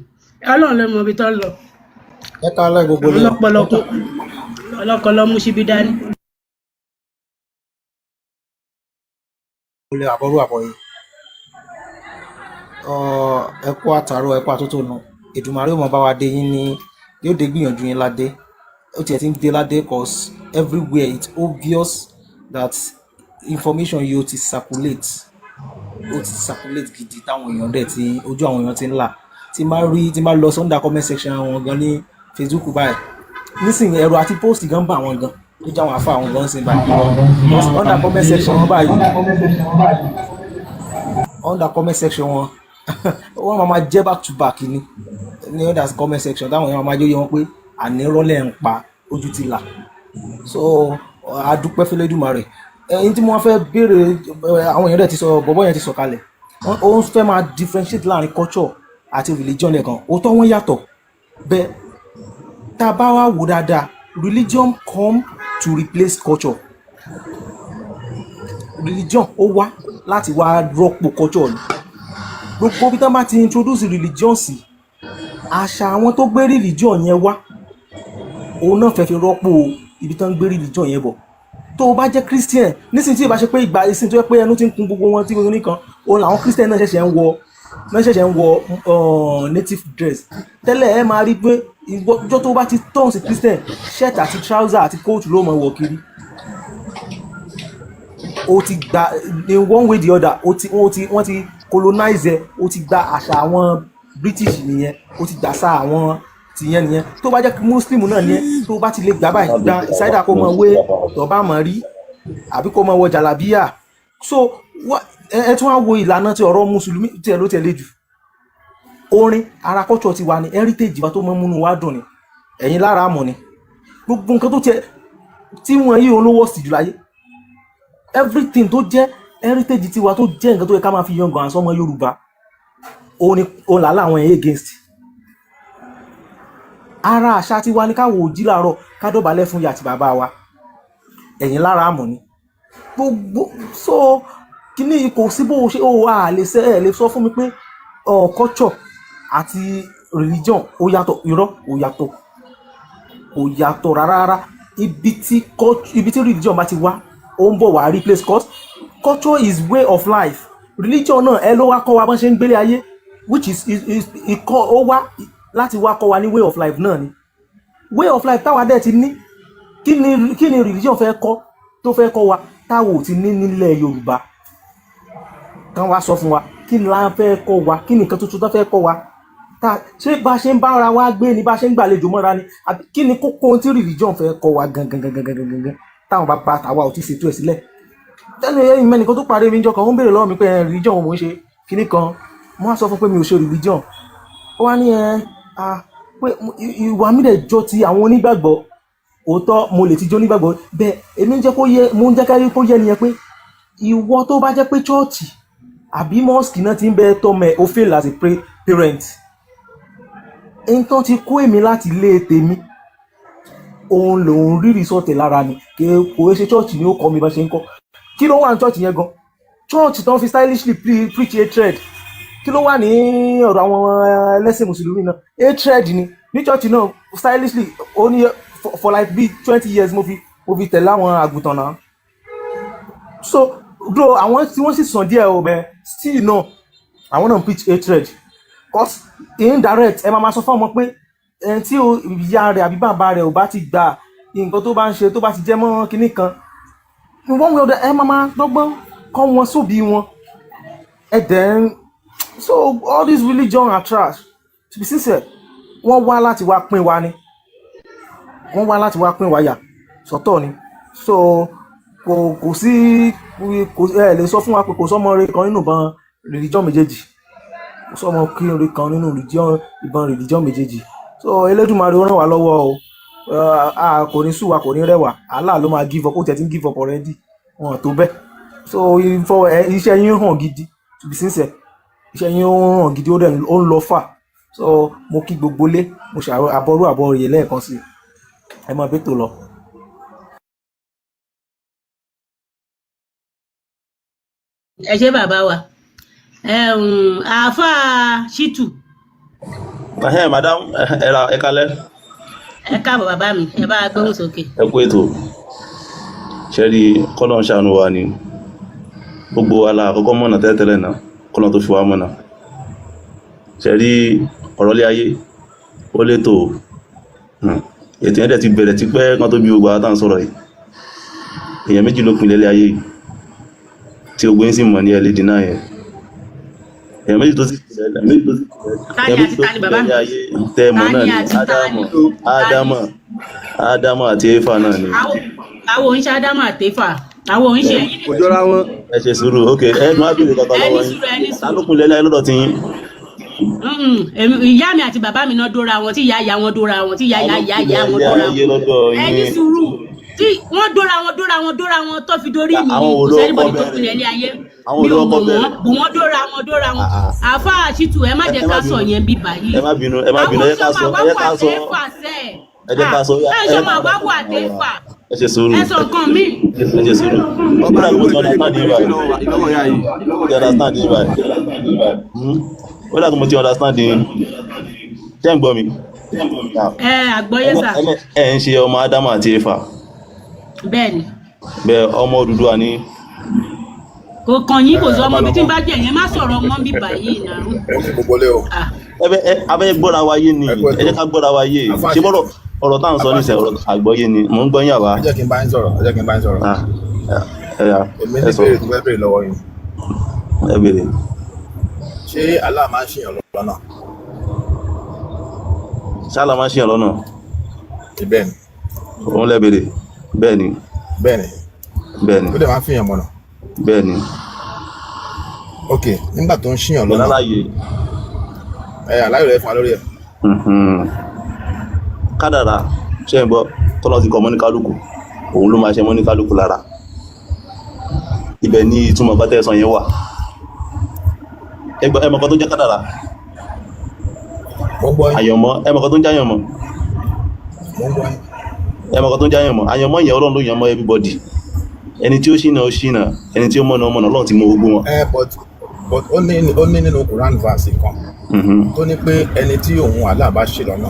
Ọlọ́run ló mọ ibi tó ń lọ. Ẹ ká lọ gbogbo lọ. Ọlọ́kọlọ mú síbi dání. Olè àbọ̀rú àbọ̀yé. Ẹ kú àtàrọ ẹ kú àtúntò nù. Èdùmàrè ó mọ bá wa dé yín ní yóò dé gbìyànjú yín ládé. Ó tiẹ̀ ti ń dé ládé cause everywhere it's obvious that information yìí ó ti circulate gidi táwọn èèyàn dẹ̀ tí ojú àwọn èèyàn ti ń là. Tí máa lọ sí under comment section àwọn gan ní Facebook báyìí. Nísìnyí ẹ̀rọ àti post gan bá àwọn gan tó jẹ́ àwọn àfa àwọn gan sí báyìí. Under comment section wọn báyìí. Under comment section wọn wọ́n máa jẹ́ back to back ní under comment section táwọn èèyàn máa jóye wọn pé ànírọ́lẹ̀ ń pa ojú ti là. So adúpẹ́ fẹ́lẹ́dùmarè. Ẹyin tí wọ́n fẹ́ béèrè àwọn èèyàn dẹ̀ ti sọ bọ̀bọ̀ yẹn ti sọ kalẹ̀. Ó ń fẹ́ máa differentiate láàrin culture àti religion nìkan. Òótọ́ wọn yàtọ̀. Bẹ́ẹ̀ tá a bá wá wò dáadáa religion come to replace culture. Religion ó wá láti wá rọ́pò culture ni. Gbogbo bí tán bá ti introduce religion sí àṣà àwọn tó gbé religion yẹn wá òun náà fẹ́ fi rọ́pò ibi tán gbé religion yẹn bọ̀. Tó o bá jẹ́ Christian nísìnyí tí ìbá ṣe pé ìgbà ìsìn tó yẹ pé ẹnu ti ń kun gbogbo wọn tí gbogbo nìkan òun làwọn Christian náà ṣẹ̀ṣẹ̀ ń wọ native dress. Tẹ́lẹ̀ ẹ máa rí pé ìjọ tó bá ti tọ́hún sí Christian shirt àti trouser àti coat ló máa wọ̀ kiri. O ti gba in one way the other wọ́n ti colonize ẹ o ti gba àṣà àwọn British nìyẹn o ti gbà sá àwọn tìyẹn nìyẹn. Tó bá jẹ́ Muslim náà nìyẹn tó bá ti lè gbà báyìí gba ìsáyidà kó máa wé tọ́ba mọ̀ rí àbí kó máa wọ jàlábíyà. So ẹ tún wá wo ìlànà tí ọ̀rọ̀ mùsùlùmí tiẹ̀ ló tẹ̀lé jù. Orin ara culture ti wà ní heritage wa tó máa ń múnú wa dùn ni ẹ̀yin lára àmọ̀ ni gbogbo nǹkan tó tiẹ̀ tí wọ́n yí olówó sì jù láyé everything tó jẹ́ heritage tiwa tó jẹ́ nǹkan tó yẹ ká máa fi yangàn àsọmọ Yorùbá òun làálà àwọn ẹ̀yẹ against. Ara àṣà tiwa ni káwọ òjì láàárọ̀ ká dọ̀bálẹ̀ fún ìyá àti bàbá wa ẹ̀yin lára àmọ̀ ni gbogbo so kíní kò sí bó ṣe ó wà lè sọ fún mi pé culture àti religion ó yàtọ̀ irọ́ ó yàtọ̀ rárá. Ibi tí religion bá ti wá ó ń bọ̀ wá replace culture is way of life. Religion náà ẹ ló wá kọ́ wa bọ́n ṣe ń gbélé ayé which is ó wá láti wá kọ́ wa ní way of life náà ni way of life táwa dẹ̀ ti ní kí ni religion tó fẹ́ kọ́ wa táwa ò ti ní nílẹ̀ Yorùbá kán wá sọ fún wa kí ni la fẹ́ kọ́ wa kí ni nǹkan tuntun tó fẹ́ kọ́ wa ṣé bá ṣe ń bá ara wa gbé ni bá ṣe ń gbàlejò mọ́ra ni àbí kí ni kókó tí religion fẹ́ kọ́ wa gangan táwọn bàbá tàwa ò ti ṣètò ẹ̀ sílẹ̀. Tẹ́lẹ̀ ẹ̀yìn mẹ́nìkan tó parí mi jọ kan ó ń béèrè lọ́wọ́ mi pé religion mo ń ṣe kíní kan mo á sọ fún pé mi ò ṣe religion ó wá ní pé ìwà mi dẹ̀ jọ ti àwọn onígbàgbọ́. Òótọ́ mo lè ti jó onígbàgbọ́ bẹ́ẹ̀ èmi ń jẹ́ kó yé mo ń jẹ́ kárí kó yé nìyẹn pé ìwọ tó bá jẹ́ pé chọ́ọ̀chì àbí mọ́ọ̀sì náà ti ń bẹ tọ́mọ ẹ̀ ó fail as a parent. Nǹkan ti kó èmi láti ilé tèmi òun lòun rí rìsọ́ọ̀tì lára mi kò ṣe chọ́ọ̀chì ni ó kọ́ mi bá ṣe ń kọ́. Kí ló wà ní chọ́ọ̀chì yẹn gan? Chọ́ọ̀chì tó ń fi stylishly preach hatred. Kí ló wà ní ọ̀dọ̀ àwọn ẹlẹ́sìn mùsùlùmí náà? Hatred ni ní chọ́ọ̀chì náà stylishly ó ní for like be 20 years mo fi tẹ̀lé àwọn àgùntàn náà. So bro àwọn tí wọ́n sì sàn díẹ̀ o bẹ́ẹ̀ still no àwọn náà preach hatred cause indirect ẹ máa sọ fún ọmọ pé ẹni tí ìyá rẹ̀ àbí bàbá rẹ̀ ò bá ti gbà nǹkan tó bá ń ṣe tó bá ti jẹ́ mọ́ kinní kan wọ́n wí ọ̀dọ̀ ẹ máa dọ́gbọ́n kọ́ wọn sóbì wọn ẹ then so all this religion are trash to be sincere wọ́n wá láti wá pín wa ni wọ́n wá láti wá pín wa yà sọ́tọ̀ ni so kò sí ẹ lè sọ fún wa pé kò sọ́mọ rẹ kan nínú ìbọn religion méjèèjì kò sọ́mọ rẹ kan nínú ìbọn religion méjèèjì so Elédùmarè ó ràn wá lọ́wọ́ o kò ní sú wa kò ní rẹ̀ wá Allah ló máa give up ó tẹ̀ tí ń give up already wọn tó bẹ́ẹ̀ so iṣẹ́ yín hàn gidi to be sincere iṣẹ́ yín hàn gidi ó ń lọ fà so mo kí gbogbo lé mo ṣe àbọ̀rú yẹ lẹ́ẹ̀kan sí ẹ máa bẹ́ tó lọ. ẹ ṣé bàbá wa àáfàá Ṣítù. Madam ẹ kálẹ́. Ẹ káàbọ̀ bàbá mi ẹ bá gbóhùn sókè. Ẹ kú ètò ṣẹ́rí kọ́nà ṣàánú wa ni gbogbo ala àkọ́kọ́ mọ̀nà tẹ́lẹ̀tẹ́lẹ̀ náà kọ́nà tó fi wá mọ̀nà ṣẹ́rí ọ̀rọ̀ lé ayé ó létò ètò yẹn dẹ̀ ti bẹ̀rẹ̀ tipẹ́ kan tó bí gbogbo àtàn sọ̀rọ̀ yìí èèyàn méjì ló pinlẹ̀ lé ayé yìí tí gbogbo yín sì mọ̀ ní ẹlẹ́dì náà yẹn èèyàn méjì tó sì tẹ́ mọ̀ náà ni Ádámù àti Éfà náà ni. Àwọn oníṣẹ́ Ádámù àti Éfà àwọn oníṣẹ́ yìí. Kò jọra wọn. Ẹ ṣe sùúrù ok ẹ máa bèèrè kankan lọ́wọ́ yín ta ló pinlẹ̀ láyé lọ́dọ̀ tí yín. Ìyá mi àti bàbá mi náà dóra wọn tí ìyá wọn dóra wọn tí ìyá wọn dóra wọn. Ẹni sùúrù tí wọ́n dóra wọn tó fi dórí mi kò sẹ́ni bọ́dí tó pinlẹ̀ ní ayé mi ò bò wọ́n dóra wọn. Àáfàá Ṣítù ẹ má jẹ́ ká sọ yẹn bí báyìí. Ẹ má bínú ẹ jẹ́ ká sọ ẹ máa wá wà Éfà. ẹ ṣe sùúrù ẹ sọ nǹkan mi. ẹ ṣe sùúrù ọba àgbò tí understand yìí báyìí ó dàgbà mo ti understand yìí ṣé ń gbọ́ mi. Àgbọ́yé sà. ẹ ń ṣe ọmọ Ádámù àti Éfà. Bẹ́ẹ̀ni. Bẹ́ẹ̀ ọmọ Odùduwà ni. Kò kàn yín kò sọ ọmọ mi tí ń bá jẹ yẹn má sọ̀rọ̀ ọmọ bí báyìí náà. Abẹ́ gbọ́ra wa yé ni ẹ jẹ́ ká gbọ́ra wa yé ṣé bọ́rọ̀ ọ̀rọ̀ táwọn sọ níṣẹ́ ọ̀rọ̀ àgbọ́yé ni mò ń gbọ́ yín àbá. ẹ jẹ́ kí n bá yín sọ̀rọ̀ èmi ní béèrè tó fẹ́ béèrè lọ́wọ́ yín. Ẹ béèrè. Ṣé Allah máa ń ṣìyàn lọ́nà? Ṣé Allah máa ń ṣìyàn lọ́nà? Bẹ́ẹ̀ ni. Òun lẹ béèrè. Bẹ́ẹ̀ ni. Bẹ́ẹ̀ ni. Ó dẹ̀ máa ń fìyàn mọ̀nà. Bẹ́ẹ̀ ni. Ok nígbà tó ń ṣìyàn lọ́nà. Àlàyé rẹ̀ fún wa lórí ẹ̀. Kádàrá ṣe ń gbọ́ tọ́lọ́ ti kọ́ mọ́ ní kálukú òun ló máa ṣe mọ́ ní kálukú lára ibẹ̀ ni ìtumọ̀ bá tẹ́sán yẹn wà ẹmọ̀kan tó jẹ́ kádàrá àyànmọ́ ẹmọ̀kan tó ń jáyànmọ́ ẹmọ̀kan tó ń jáyànmọ́ àyànmọ́ yẹn Ọlọ́run ló yàn mọ́ everybody ẹni tí ó ṣìnà ó ṣìnà ẹni tí ó mọ̀nà Ọlọ́run ti mọ gbogbo wọn. But ó ní nínú Quran verse kan tó ní pé ẹni tí òun Allah bá ṣe lọ́nà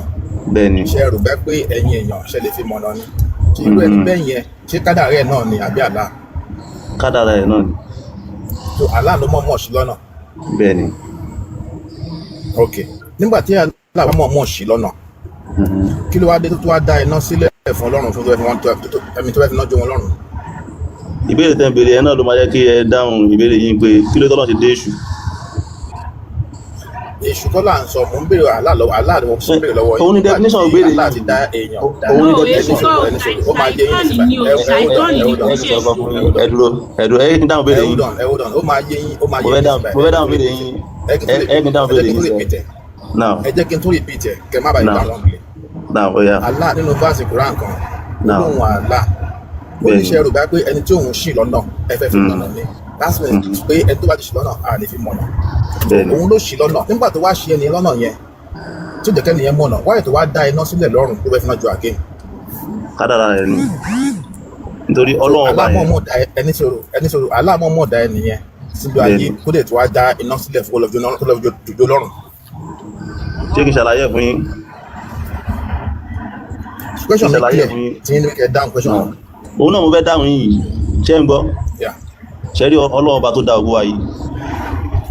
bẹ́ẹ̀ni ṣe rò bẹ́ pé ẹ̀yin èèyàn ṣe lè fi mọ̀nà ni ṣe irú ẹni bẹ́ẹ̀ yẹn ṣé kádàrá ẹ̀ náà ni àbí Allah? Kádàrá ẹ̀ náà ni. So Allah ló mọ̀ sí lọ́nà. Bẹ́ẹ̀ni. Ok nígbà tí Allah mọ̀ sí lọ́nà kí ló wá dé tó wá dá iná sílẹ̀ fún Ọlọ́run fún ẹ̀mí tó fẹ́ fi náà jó wọn lọ́rùn. Ìbéèrè tẹ́ ń béèrè ẹ náà ló máa jẹ́ kí ẹ dáhùn ìbéèrè yín pé kí ló tọ́lọ́ ti dé èṣù. Èṣù kọ́ là ń sọ mò ń béèrè Allah ni mo fi béèrè lọ́wọ́ yìí. Òun ni definition ìbéèrè yìí. Allah ti dá èèyàn. Òun ni definition ó máa yé yín ẹ dúró ẹ kí n dáhùn béèrè yín. ó máa yé yín mo fẹ́ dáhùn béèrè yín ẹ kí n dáhùn béèrè yín. Now, ẹ jẹ́ kí n tún repeat ẹ̀ kẹ́ má bàa Now. ìgbà wọn lè. now, oh yeah. Allah nínú verse Quran kan Now. olóhùn Allah Bẹ́ẹ̀ni. oníṣẹ́ rò bá pé ẹni tí òun ṣì lọ́nà ẹ fẹ́ fi lọ́nà ni that's mean pé ẹni tó bá ti ṣì lọ́nà a lè fi mọ̀nà Bẹ́ẹ̀ni. òun ló ṣì lọ́nà nígbà tó wá ṣe ẹni lọ́nà yẹn tí ó jẹ́ kẹ́ni yẹn mọ̀nà wáyé tó wá dá iná sílẹ̀ lọ́rùn tó fẹ́ fi náà ju àgé Kádàrá rẹ̀ ni. Nítorí Ọlọ́run ọba yẹn. aláàmọ̀mọ̀ dá ẹni sọ̀rọ̀ aláàmọ̀mọ̀ dá ẹni yẹn síbi ayé Bẹ́ẹ̀ni. kó dẹ̀ tó wá dá iná sílẹ̀ fún kólọ́fíjọ́ dòjó lọ́rùn Ṣé kí n ṣàlàyé ẹ̀ fún yín? question mi Ìṣàlàyé clear fún yín. tí yín ní kẹ́ dáhùn question náà Òun náà mo fẹ́ dáhùn yìí. Ṣé ń gbọ́? yeah. Ṣé rí Ọlọ́run ọba tó dá ògbó wa yìí?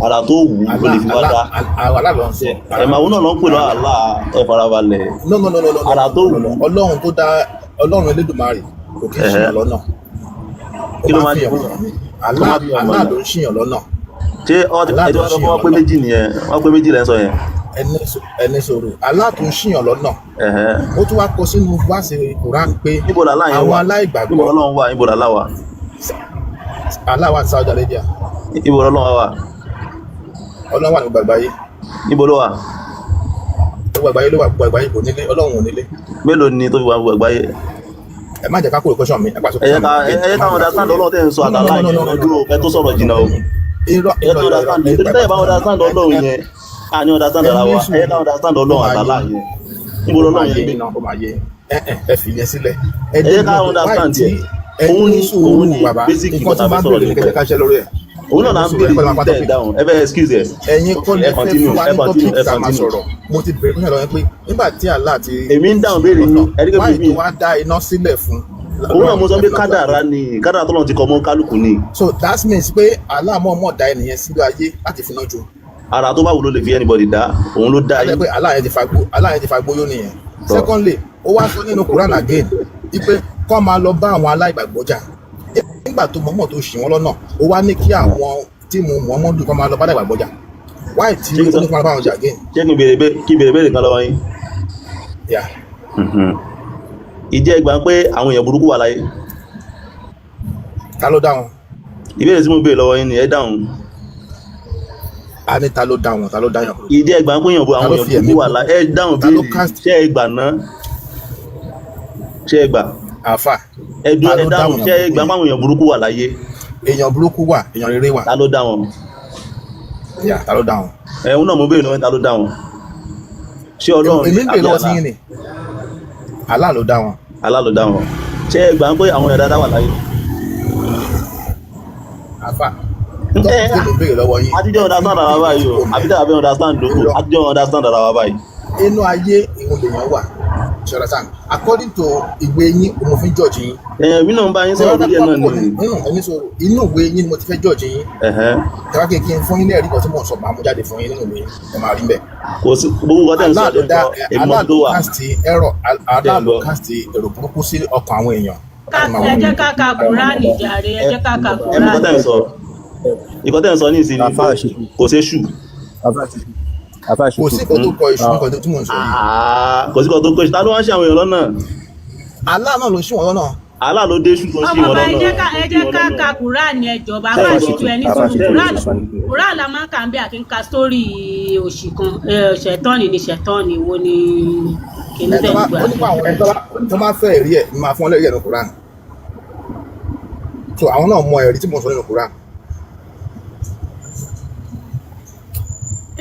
Ara tó wù ú ló lè fi wá dá. Allah ló ń sọ Ẹ̀mà òun náà ló ń pè lọ́ Allah ẹ farabalẹ̀. no Ara tó wù ú. ọlọ́run tó dá ọlọ́run Elédùmarè kò kí ń ṣìyàn lọ́nà Kí ló máa ń ṣe fún Allah ló ń ṣìyàn lọ́nà Ṣé ẹjọ́ sọ fún wọn pé méjì nìyẹn? Wọ́n pé méjì lẹ́ ń sọ yẹn. ẹni sọ̀rọ̀ Allah tó ń ṣìyàn lọ́nà Ẹ̀hẹ́. ó tún wá kọ sínú wáṣẹ Quran pé Níbo làlá yẹn àwọn wà? Níbo aláìgbàgbọ́ Ọlọ́run wà? Níbo làlá wà? Allah wà ní Saudi Arabia Níbo Ọlọ́run wà? ọlọ́run wà ní gbogbo àgbáyé Níbo ló wà? gbogbo àgbáyé ló wà gbogbo àgbáyé kò nílé ọlọ́run ò nílé Mélòó ni tó fi wà gbogbo àgbáyé? ẹ má jẹ́ ká kó question mi ẹ pàṣẹ Ẹ̀yẹ́ ká understand Ọlọ́run tẹ́ ń sọ àtàlá yẹn dúró ẹ tó sọ̀rọ̀ jìnnà o. Ẹ̀yẹ́ ká understand nítorí tẹ́yẹ̀ bá understand Ọlọ́run yẹn a ní understand ara wa ẹ̀yẹ́ ká understand Ọlọ́run àtàlá yẹn. Níbo Ọlọ́run yẹn gbé? ẹ fi yẹn sílẹ̀ Ẹ̀yẹ́ ká understand yẹn. Òun ni basic nǹkan tí bá ń bèrè ní kẹ́kẹ́ ká ṣe lórí ẹ̀ òun náà là ń bèrè tẹ̀ dáhùn ẹ fẹ́ excuse ẹ̀. ẹ̀yin kọ́ lẹ fẹ́ continue, fún wa ẹ ní continue, topic ẹ tá a máa continue. sọ̀rọ̀ mo ti bèrè fún ìṣẹ̀lẹ̀ pé nígbà tí Allah ti Èmi ń dáhùn béèrè yín ẹ̀rí kò wáyé bí tó mi. wá dá iná sílẹ̀ fún Òun náà mo sọ pé kádàrá ni kádàrá tọ́lọ́run ti kọ mọ́ kálukú ni. so that means pé Allah mọ̀ọ́mọ̀ dá ẹnìyẹn sílé ayé láti fi náà ju Ara tó bá wù ló lè fi anybody dá òun ló dá ajẹ́ yín. pé Allah yẹn ti fa gbóyó nìyẹn secondly ó wá sọ nínú Quran again wípé kọ́ máa lọ bá àwọn aláìgbàgbọ́ jà nígbà tó mọ̀ọ́mọ̀ tó ṣì wọ́n lọ́nà ó wá ní kí àwọn tí mo Muhammadu kọ́ máa lọ bá aláìgbàgbọ́ jà why tí ó ní kí wọ́n bá wọn jà again Ṣé kí n béèrè béèrè kan lọ́wọ́ yín? yeah. Ìjẹ́ ìgbà pé àwọn èèyàn burúkú wà láyé. ta ló dá wọn Ìbéèrè tí mo béèrè lọ́wọ́ yín ni ẹ dáhùn. a ní ta ló dá wọn ta ló dá yàn Ìjẹ́ ìgbà pé àwọn Ta ló èèyàn fi ẹ̀mí burúkú wà kú? láyé. Ẹ dáhùn Ta ló béèrè. cast? Ṣé ẹ gbà náà? Ṣé ẹ gbà? àfà Ẹ dúró Ta ẹ ló dá dáhùn àwọn ṣé ẹ gbà pé àwọn èèyàn burúkú wà láyé. èèyàn burúkú wà èèyàn rere wà Ta ló dá wọn? yeah, ta ló dá wọn. Ẹ̀hún náà mo béèrè lọ́wọ́ ta ló dá wọn? Ṣé Ọlọ́run èmi ń pè lọ́wọ́ sí Allah? yín ni Allah ló dá wọn Allah ló dá wọn. Ṣé ẹ gbà pé àwọn èèyàn dáadáa wà láyé? àfà tọ́pù tí mo béèrè lọ́wọ́ yín Àtijọ́ understand ara wa báyìí o. Àbí tẹ́ àbí understand lóko. Àtijọ́ understand ara wa báyìí. inú ayé ìhun lèèyàn wà ṣọlá sáà according to ìwé yín mo fi ń judge yín Ẹ̀yìn mi náà ń bá yín sọ̀rọ̀ lórí ẹ̀ náà ni. ẹni sọ̀rọ̀ inú ìwé yín ni mo ti fẹ́ judge yín Ẹ̀hẹ́. tẹ́wá kí n fún yín ní ẹ̀rí kan tí mò ń sọ máa mú jáde fún yín nínú ìwé ẹ máa rí bẹ́ẹ̀. Kò sí gbogbo nǹkan tẹ̀ ń sọ Allah ló ẹ̀ dá sọ èmi Allah tó ló wà. cast error Allah ló Bẹ́ẹ̀ lọ. cast èrò burúkú sí ọkàn àwọn èèyàn. ẹ jẹ́ ká ka Kùránì jàre ẹ jẹ́ ká ka Ẹ mọ̀ nǹkan tẹ̀ ń Kùránì. sọ. Nǹkan tẹ̀ ń sọ ní ìsinmi kò ṣe ṣù. kò sí nǹkan tó kọ ìṣù nǹkan tí mò ń sọ yìí. Kò sí kan tó kọ́ṣe. Ta ló wá ń ṣe àwọn èèyàn lọ́nà? Allah náà ló ń ṣí wọn lọ́nà. Allah ló dé ṣù tó ń ṣe ọmọ wọn bá ẹ lọ́nà. jẹ́ ká ka Kùránì ẹjọ́ bá bá ṣètò ẹ ní sùúrù Kùránì la máa ń kà ń bí àti ń ka sórí òṣì kan ṣẹ̀tọ́nì ni ṣẹ̀tọ́nì wo ni kìíní tẹ̀ gbà. ó nípa àwọn tó bá fẹ́ ẹ̀rí ẹ̀ ni máa fún ọ lẹ́rìí ẹ̀ ní Quran so àwọn náà mọ ẹ̀rí tí mo sọ nínú Quran.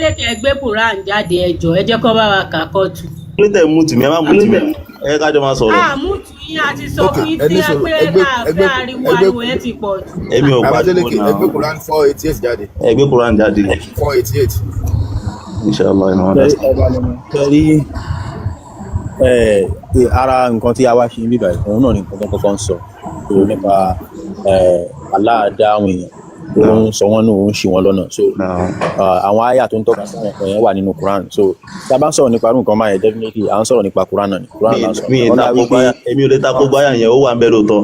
ẹ kẹ́ gbé Kùránì jáde ẹjọ́ ẹ jẹ́ kó bá wa kà kọ́tù. Kí ló tẹ̀ mú tì mí? Ẹ má mú tì mí. Ẹ kájọ máa sọ̀rọ̀. àmútù yín àti sọ Okay, fún yín ẹ tí ní ẹ sùúrù, pé ẹ gbé- ariwo ẹ ti pọ̀ jù. Èmi ò Abadeleke pariwo ẹgbẹ́ náà. Quran 488 jáde Ẹ gbé Quran jáde. 488 Inshallah ìmọ̀ ọ̀dà. Tẹ̀rí ara nǹkan tí a wá ṣe ń bíbà òun náà ni nǹkan tó kọ́kọ́ ń sọ nípa aláàdá àwọn èèyàn ó ń sọ wọ́n nù ó ń ṣì wọ́n lọ́nà so àwọn àyà tó ń tọ́ka sí àwọn yẹn wà nínú Quran so tí a bá ń sọ̀rọ̀ nípa irú nǹkan báyẹn definitely à ń sọ̀rọ̀ nípa Quran náà ni Quran náà sọ Èmi ò lè ta kó gbáyà yẹn ó wà ń bẹ lóòótọ́.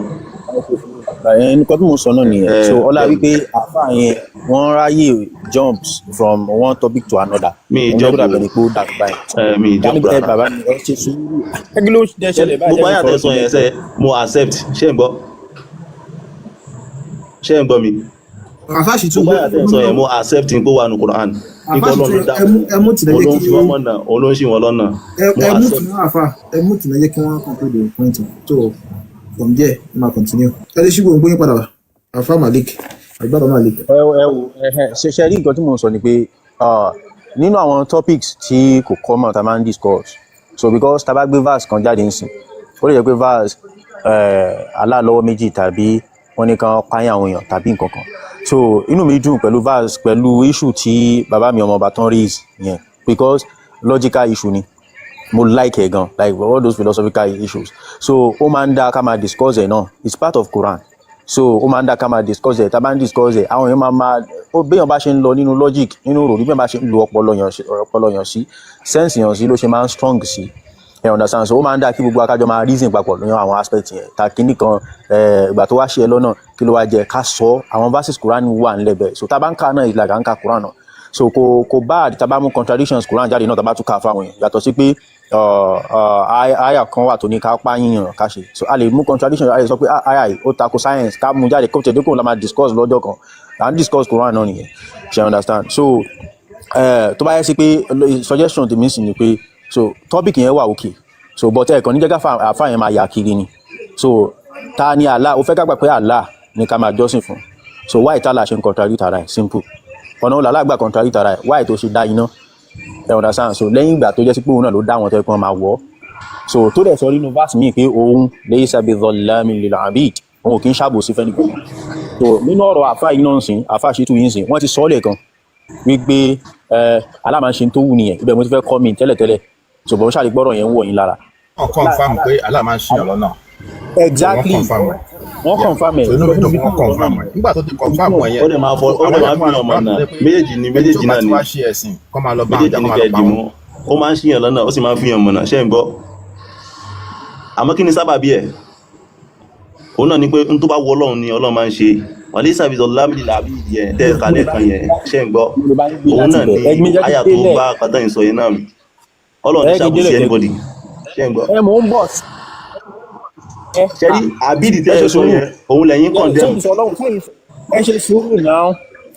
nǹkan tí mo sọ náà nìyẹn so ọlá wípé àfáà yẹn wọ́n ráyè jumps from one topic to another Mi ì òun jump ló dàbẹ̀ ní pé ó dàgbà báyìí Mi ì jump Dání- rárá. bàbá mi ẹ ṣe sùúrù ẹgbẹ́ ló ń ṣẹlẹ̀ báyìí Gbogbo ayé àtẹ̀sán yẹn sẹ́ mo accept ṣé ń gbọ́? Ṣé ń gbọ́ mi? àfáàṣì tún gbogbo àyàtẹ̀ sọ yẹn mo accept pé wà ní Quran nípa Ọlọ́run ló dá ẹmú tìǹà òun jẹ́ ló ń kí fi wọ́n mọ̀nà òun ló ń ṣì wọ́n lọ́nà mo ẹmú accept. tìǹà àfà ẹmú tìǹà jẹ́ kí wọ́n conclude the point so from there ẹ máa continue ẹ lè ṣígbó gbóyún padà wá àfà Malik àgbàdo Malik. ẹ wò ṣe rí nǹkan tí mo sọ ni pé nínú àwọn topics tí kò common tá a máa ń discuss so because tá a bá gbé verse kan jáde nsìn ó lè jẹ́ pé verse aláàlọ́wọ́ méjì tàbí wọ́n ní kan pààyàn àwọn èèyàn tàbí nǹkan kan so inú mi dùn pẹ̀lú verse pẹ̀lú issue tí bàbá mi ọmọ ọba tán raise yẹn because logical issue ni mo like ẹ̀ gan like all those philosophical issues so ó máa ń dá ká máa discuss ẹ̀ náà it's part of Quran so ó máa ń dá ká máa discuss ẹ̀ tá a bá ń discuss ẹ̀ àwọn èèyàn máa béèyàn bá ṣe ń lọ nínú logic nínú ròrí béèyàn bá ṣe ń lo ọpọlọ yàn sí sense yàn sí ló ṣe máa ń strong sí ẹ understand so ó máa ń dá kí gbogbo akájọ máa reason papọ̀ lóyún àwọn aspect yẹn ta kíní kan ìgbà tó wá ṣe ẹ lọ́nà kí ló wá jẹ ká sọ àwọn verses Quran wà nílẹ̀ bẹ́ẹ̀ so tá a bá ń kà náà ìlàgà ń ka Quran náà so kò bad tá a bá mú contradictions Quran jáde náà tá a bá tún kà fáwọn èèyàn yàtọ̀ sí pé àyà kan wà tó ní ká pààyàn ká ṣe so a lè mú contradiction àyà sọ pé àyà yìí ó tako science ká mú jáde kó tẹ̀dé kó la máa discuss lọ́jọ́ kan à ń discuss Quran náà nìyẹn ṣe understand so tó bá yẹ sí pé suggestion tèmi sì ni pé so topic yẹn wà okay so but ẹ̀kan níjẹ́ ká àfa yẹn máa yà kiri ni so ta ni Allah ó fẹ́ ká gbà pé Allah ni ká máa jọ́sìn fún so why tá Allah ṣe ń contradict ara ẹ̀ simple ọ̀nà wo làlá gbà contradict ara ẹ̀ why tó ṣe dá iná ẹ understand so lẹ́yìn ìgbà tó jẹ́ sí pé òun náà ló dá wọn tẹ́ kí wọ́n máa wọ̀ so tó dẹ̀ sọ nínú verse míì pé òun laysa bi-dhallamin lil-'abid òun ò kí ń ṣàbòsí fẹ́ni kan so nínú ọ̀rọ̀ àfa yìí náà sìn àfa ṣètò yìí sìn wọ́n ti sọ ọ́ lẹ́ẹ̀kan wípé Allah máa ń ṣe tó wù nìyẹn ibẹ̀ mo ti fẹ́ kọ́ mi tẹ́lẹ̀tẹ́lẹ̀ so bọ̀ ṣáà lè gbọ́rọ̀ yẹn wọ̀ yín lára. wọ́n confirm pé Allah máa ń ṣiyàn lọ́nà. exactly wọ́n confirm ẹ̀. inú mi dùn wọ́n confirm ẹ̀ nígbà tó ti confirm ẹ̀ yẹn. ó lè máa fi ọmọ náà méjèèjì ni méjèèjì náà ni méjèèjì ni kẹ́ẹ̀dì mú ó máa ń ṣiyàn lọ́nà ó sì máa ń fi ọmọ náà ṣe ń gbọ́ àmọ́ kí ni sábàbí ẹ̀ òun náà ni pé n tó bá wọ Ọlọ́run ni Ọlọ́run máa ń ṣe wàlẹ́ ìsàbìsọ̀ lámìlì làbí yẹn tẹ́ ẹ̀ kalẹ̀ kan yẹn ṣe ń gbọ́ òun náà ni àyà tó bá pátá ìsọ yẹn náà Ọlọ́run ní ṣàbùsí anybody ṣe ń gbọ́. ẹ mò ń bọ̀ ṣẹ́rí àbídì tẹ́ sọ yẹn òun lẹ́yìn condemn. ẹ ṣe sùúrù náà